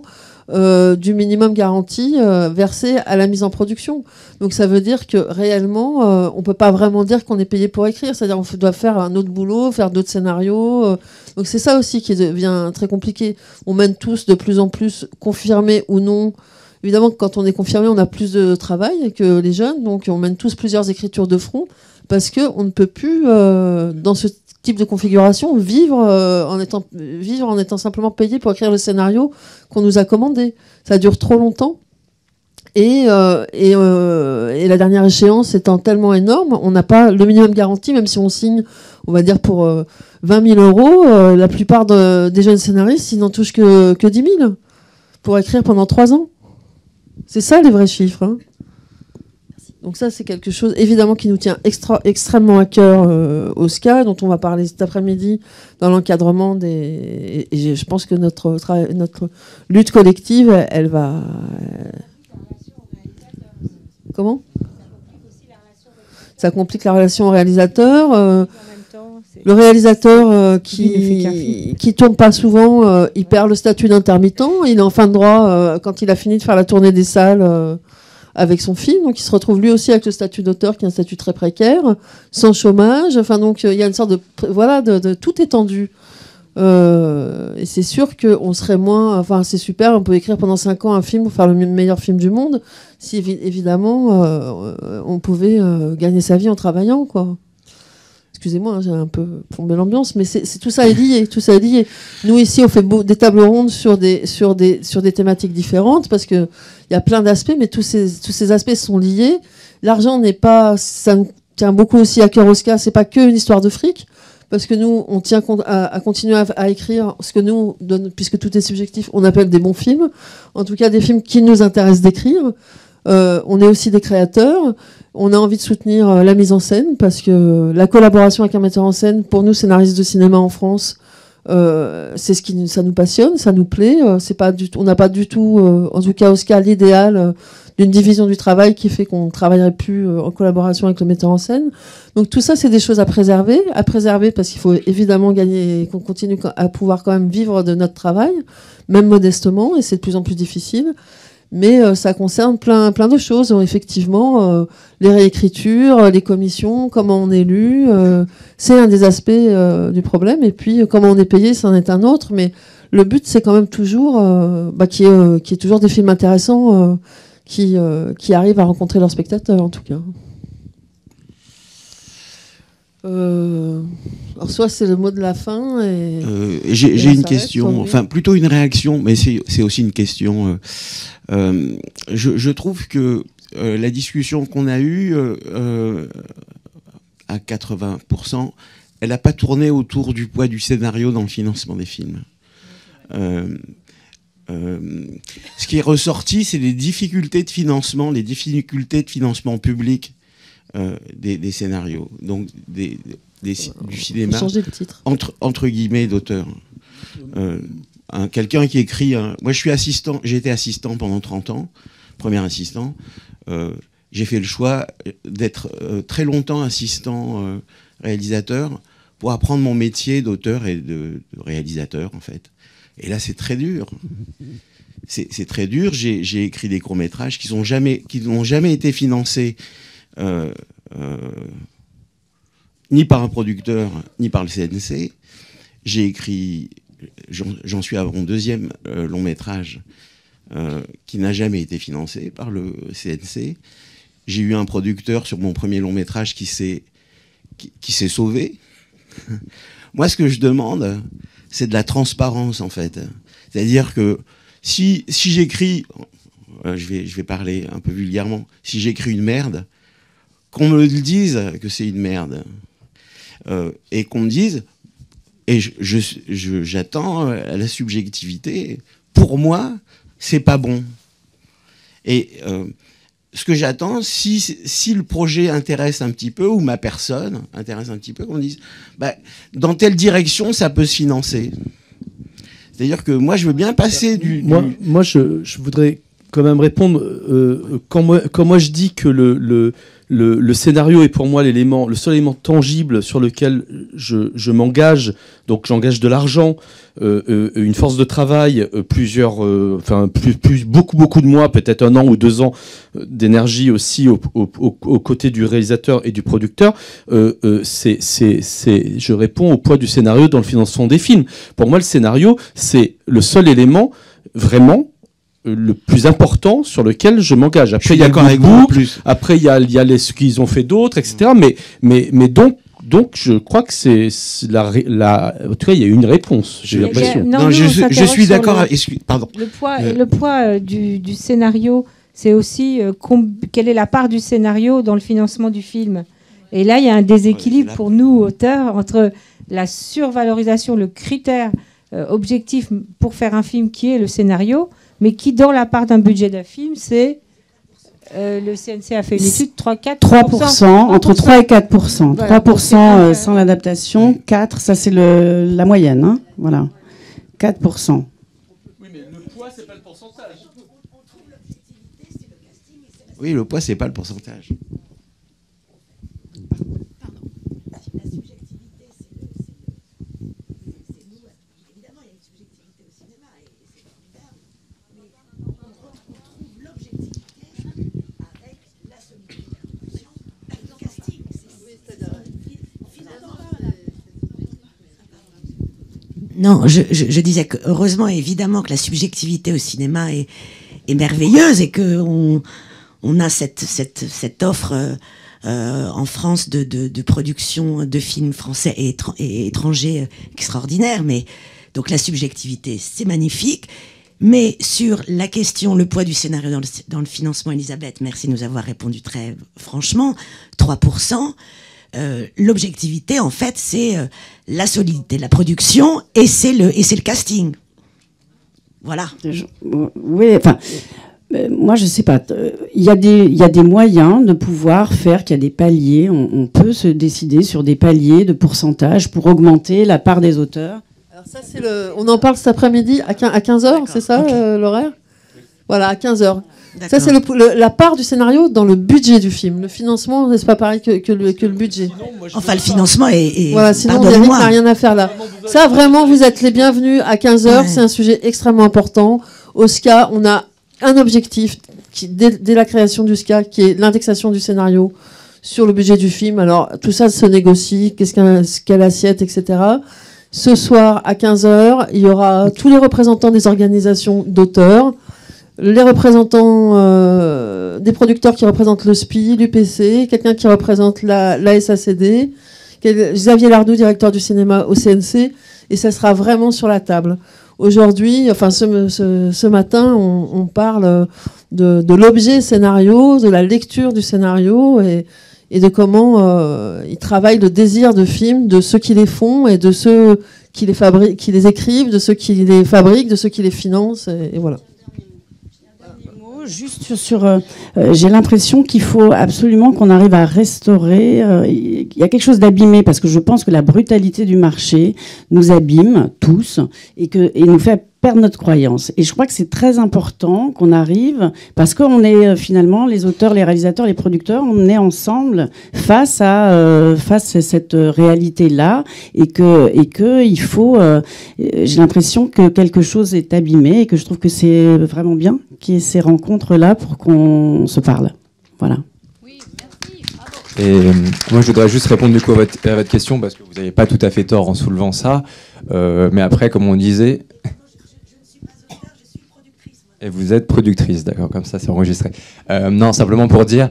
du minimum garanti versé à la mise en production. Donc ça veut dire que réellement, on peut pas vraiment dire qu'on est payé pour écrire. C'est-à-dire qu'on doit faire un autre boulot, faire d'autres scénarios. Donc c'est ça aussi qui devient très compliqué. On mène tous de plus en plus, confirmés ou non. Évidemment, quand on est confirmé, on a plus de travail que les jeunes, donc on mène tous plusieurs écritures de front, parce qu'on ne peut plus, dans ce type de configuration, vivre en étant simplement payé pour écrire le scénario qu'on nous a commandé. Ça dure trop longtemps. Et la dernière échéance étant tellement énorme, on n'a pas le minimum garanti, même si on signe, on va dire, pour 20 000 €, la plupart des jeunes scénaristes, ils n'en touchent que 10 000 pour écrire pendant 3 ans. C'est ça les vrais chiffres. Hein. Donc ça, c'est quelque chose évidemment qui nous tient extrêmement à cœur au SCA, dont on va parler cet après-midi dans l'encadrement et je pense que notre lutte collective, elle va... Comment ? Ça complique la relation au réalisateur. Le réalisateur qui tourne pas souvent, il perd le statut d'intermittent. Il est en fin de droit quand il a fini de faire la tournée des salles avec son film. Donc il se retrouve lui aussi avec le statut d'auteur, qui est un statut très précaire, sans chômage. Enfin donc il y a une sorte de tout étendu. Et c'est sûr qu'on serait moins... Enfin c'est super, on peut écrire pendant 5 ans un film pour faire le meilleur film du monde, si évidemment on pouvait gagner sa vie en travaillant, quoi. Excusez-moi, j'ai un peu plombé l'ambiance, mais tout ça est lié. Tout ça est lié. Nous ici, on fait des tables rondes sur des thématiques différentes, parce que il y a plein d'aspects, mais tous ces aspects sont liés. L'argent n'est pas, ça tient beaucoup aussi à cœur Oscar, c'est pas que une histoire de fric, parce que nous, on tient à continuer à écrire ce que nous, puisque tout est subjectif, on appelle des bons films. En tout cas, des films qui nous intéressent d'écrire. On est aussi des créateurs. On a envie de soutenir la mise en scène, parce que la collaboration avec un metteur en scène, pour nous, scénaristes de cinéma en France, c'est ça nous passionne, ça nous plaît. C'est pas du tout, on n'a pas du tout, en tout cas, Oscar, l'idéal d'une division du travail qui fait qu'on ne travaillerait plus en collaboration avec le metteur en scène. Donc tout ça, c'est des choses à préserver parce qu'il faut évidemment gagner, qu'on continue à pouvoir quand même vivre de notre travail, même modestement, et c'est de plus en plus difficile. Mais ça concerne plein de choses. Donc, effectivement, les réécritures, les commissions, comment on est lu, c'est un des aspects du problème. Et puis, comment on est payé, c'en est un autre. Mais le but, c'est quand même toujours qu'il y ait toujours des films intéressants qui arrivent à rencontrer leurs spectateurs, en tout cas. Alors soit c'est le mot de la fin. J'ai une question, enfin plutôt une réaction, mais c'est aussi une question. Je trouve que la discussion qu'on a eue à 80%, elle n'a pas tourné autour du poids du scénario dans le financement des films. Ce qui est ressorti, c'est les difficultés de financement public des scénarios, donc du cinéma, entre guillemets, d'auteur. Quelqu'un qui écrit... Moi, j'ai été assistant pendant 30 ans, premier assistant. J'ai fait le choix d'être très longtemps assistant réalisateur pour apprendre mon métier d'auteur et de réalisateur, en fait. Et là, c'est très dur. C'est très dur. J'ai écrit des courts-métrages qui n'ont jamais été financés ni par un producteur, ni par le CNC. J'ai écrit... J'en suis à mon deuxième long-métrage qui n'a jamais été financé par le CNC. J'ai eu un producteur sur mon premier long-métrage qui s'est sauvé. Moi, ce que je demande, c'est de la transparence, en fait. C'est-à-dire que si j'écris, je vais parler un peu vulgairement, si j'écris une merde, qu'on me le dise que c'est une merde. Et qu'on me dise, et j'attends la subjectivité, pour moi, c'est pas bon. Et ce que j'attends, si le projet intéresse un petit peu, ou ma personne intéresse un petit peu, qu'on me dise, dans telle direction, ça peut se financer. C'est-à-dire que moi, je veux bien passer Moi, je voudrais quand même répondre. Quand moi, je dis que le scénario est pour moi le seul élément tangible sur lequel je m'engage, donc j'engage de l'argent, une force de travail, beaucoup de mois, peut-être 1 an ou 2 ans d'énergie aussi aux côtés du réalisateur et du producteur. Je réponds au poids du scénario dans le financement des films. Pour moi, le scénario, c'est le seul élément vraiment le plus important sur lequel je m'engage. Après, il y a le book, après il y a ce qu'ils ont fait d'autres, etc. Mais donc je crois que c'est en tout cas il y a une réponse. J'ai l'impression. Je suis d'accord. Pardon. Le poids du scénario, c'est aussi quelle est la part du scénario dans le financement du film. Et là, il y a un déséquilibre pour nous auteurs entre la survalorisation, le critère objectif pour faire un film qui est le scénario, mais qui, dans la part d'un budget d'un film, c'est... le CNC a fait une étude, 3%, entre 3 et 4%. Voilà, 3% sans l'adaptation, 4%, ça c'est la moyenne. Hein, voilà. 4%. Oui, mais le poids, c'est pas le pourcentage. Oui, le poids, c'est pas le pourcentage. Non, je disais que heureusement, évidemment, que la subjectivité au cinéma est merveilleuse et que on a cette offre en France de production de films français et étrangers extraordinaire. Mais donc la subjectivité, c'est magnifique. Mais sur la question, le poids du scénario dans le financement, Elisabeth, merci de nous avoir répondu très franchement, 3%. L'objectivité, en fait, c'est la solidité de la production et c'est le casting. Voilà. Oui, enfin, moi, je sais pas. Il y a des moyens de pouvoir faire qu'il y a des paliers. On peut se décider sur des paliers de pourcentage pour augmenter la part des auteurs. Alors ça, on en parle cet après-midi à 15h, c'est ça, l'horaire ? Voilà, à 15h. Ça, c'est la part du scénario dans le budget du film. Le financement, c'est pas pareil que le budget. Enfin, le financement est... Voilà, sinon, Yannick n'a rien à faire là. Ça, vraiment, vous êtes les bienvenus à 15h. Ouais. C'est un sujet extrêmement important. Au SCA, on a un objectif dès la création du SCA, qui est l'indexation du scénario sur le budget du film. Alors, tout ça se négocie. Quelle assiette, etc. Ce soir, à 15h, il y aura tous les représentants des organisations d'auteurs, les représentants des producteurs qui représentent le SPI, l'UPC, quelqu'un qui représente la SACD, Xavier Lardou, directeur du cinéma au CNC, et ça sera vraiment sur la table. Aujourd'hui, enfin ce matin, on parle de l'objet scénario, de la lecture du scénario et de comment ils travaillent le désir de film, de ceux qui les font et de ceux qui les écrivent, de ceux qui les fabriquent, de ceux qui les financent, et voilà. Juste sur, j'ai l'impression qu'il faut absolument qu'on arrive à restaurer. Il y a quelque chose d'abîmé parce que je pense que la brutalité du marché nous abîme tous et nous fait perdre notre croyance. Et je crois que c'est très important qu'on arrive, parce qu'on est finalement les auteurs, les réalisateurs, les producteurs, on est ensemble face à cette réalité-là et que il faut. J'ai l'impression que quelque chose est abîmé et que je trouve que c'est vraiment bien qu'il y ait ces rencontres-là pour qu'on se parle. Voilà. Et moi, je voudrais juste répondre du coup à votre question, parce que vous n'avez pas tout à fait tort en soulevant ça. Mais après, comme on disait... Et vous êtes productrice, d'accord, comme ça c'est enregistré. Non, simplement pour dire,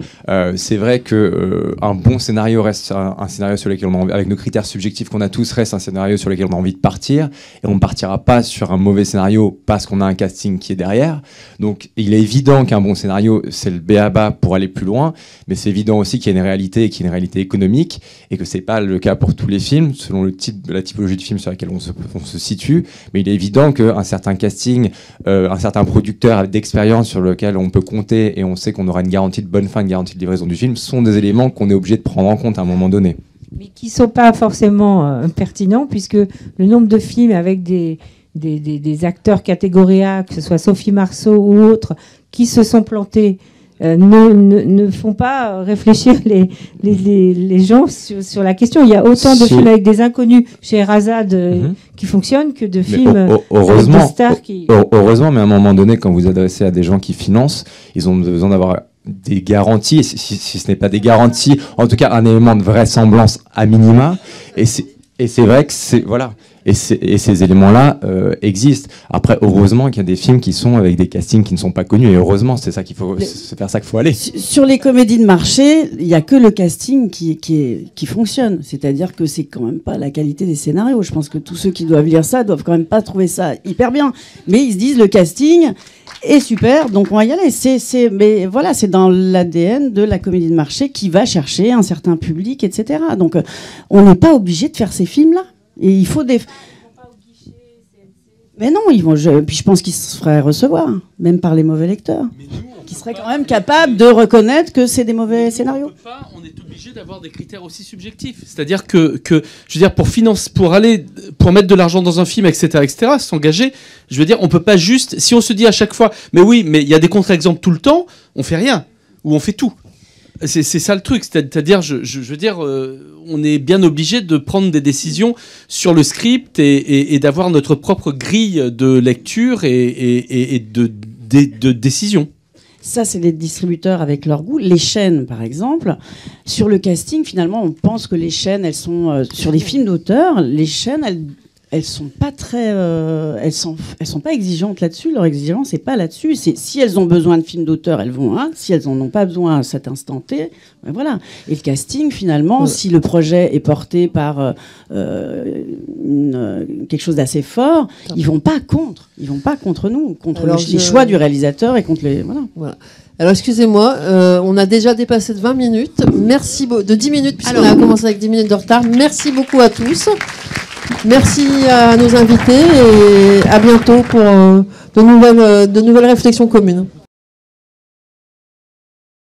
c'est vrai que un bon scénario reste un scénario sur lequel on a envie, avec nos critères subjectifs qu'on a tous, reste un scénario sur lequel on a envie de partir, et on ne partira pas sur un mauvais scénario parce qu'on a un casting qui est derrière. Donc il est évident qu'un bon scénario, c'est le b.a.-ba pour aller plus loin, mais c'est évident aussi qu'il y a une réalité, qui est une réalité économique, et que c'est pas le cas pour tous les films, selon la typologie de film sur laquelle on se situe, mais il est évident qu'un certain casting, un certain producteur d'expérience sur lequel on peut compter et on sait qu'on aura une garantie de bonne fin, une garantie de livraison du film, sont des éléments qu'on est obligé de prendre en compte à un moment donné. Mais qui ne sont pas forcément pertinents, puisque le nombre de films avec des acteurs catégorie A, que ce soit Sophie Marceau ou autres, qui se sont plantés, ne font pas réfléchir les gens sur la question. Il y a autant de films avec des inconnus chez Erazade qui fonctionnent que de films avec des stars qui... Heureusement, mais à un moment donné, quand vous adressez à des gens qui financent, ils ont besoin d'avoir des garanties, et si ce n'est pas des garanties, en tout cas un élément de vraisemblance à minima. Et c'est vrai que c'est... Voilà. Et ces éléments-là existent. Après, heureusement qu'il y a des films qui sont avec des castings qui ne sont pas connus. Et heureusement, c'est ça qu'il faut, c'est vers ça qu'il faut aller. Sur les comédies de marché, il n'y a que le casting qui fonctionne. C'est-à-dire que c'est quand même pas la qualité des scénarios. Je pense que tous ceux qui doivent lire ça doivent quand même pas trouver ça hyper bien. Mais ils se disent le casting est super, donc on va y aller. Mais voilà, c'est dans l'ADN de la comédie de marché qui va chercher un certain public, etc. Donc on n'est pas obligé de faire ces films-là. Et il faut des... Mais non, puis je pense qu'ils se feraient recevoir, même par les mauvais lecteurs, qui seraient quand même capables de reconnaître que c'est des mauvais scénarios. On est obligé d'avoir des critères aussi subjectifs. C'est-à-dire que je veux dire, pour mettre de l'argent dans un film, etc., s'engager, je veux dire, on peut pas juste, si on se dit à chaque fois, mais oui, mais il y a des contre-exemples tout le temps, on fait rien, ou on fait tout. C'est ça le truc, c'est-à-dire, je veux dire, on est bien obligé de prendre des décisions sur le script et d'avoir notre propre grille de lecture et de décision. Ça, c'est les distributeurs avec leur goût. Les chaînes, par exemple, sur le casting, finalement, on pense que les chaînes, elles sont sur les films d'auteur. Les chaînes, elles sont pas très, elles sont pas exigeantes là-dessus. Leur exigence c'est pas là-dessus. C'est si elles ont besoin de films d'auteur, elles vont un. Si elles en ont pas besoin à cet instant T, ben voilà. Et le casting finalement, si le projet est porté par quelque chose d'assez fort, ils vont pas contre. Ils vont pas contre nous, contre les choix du réalisateur et contre les voilà. Alors excusez-moi, on a déjà dépassé de 20 minutes. Merci de 10 minutes puisqu'on a commencé avec 10 minutes de retard. Merci beaucoup à tous. Merci à nos invités et à bientôt pour de nouvelles réflexions communes.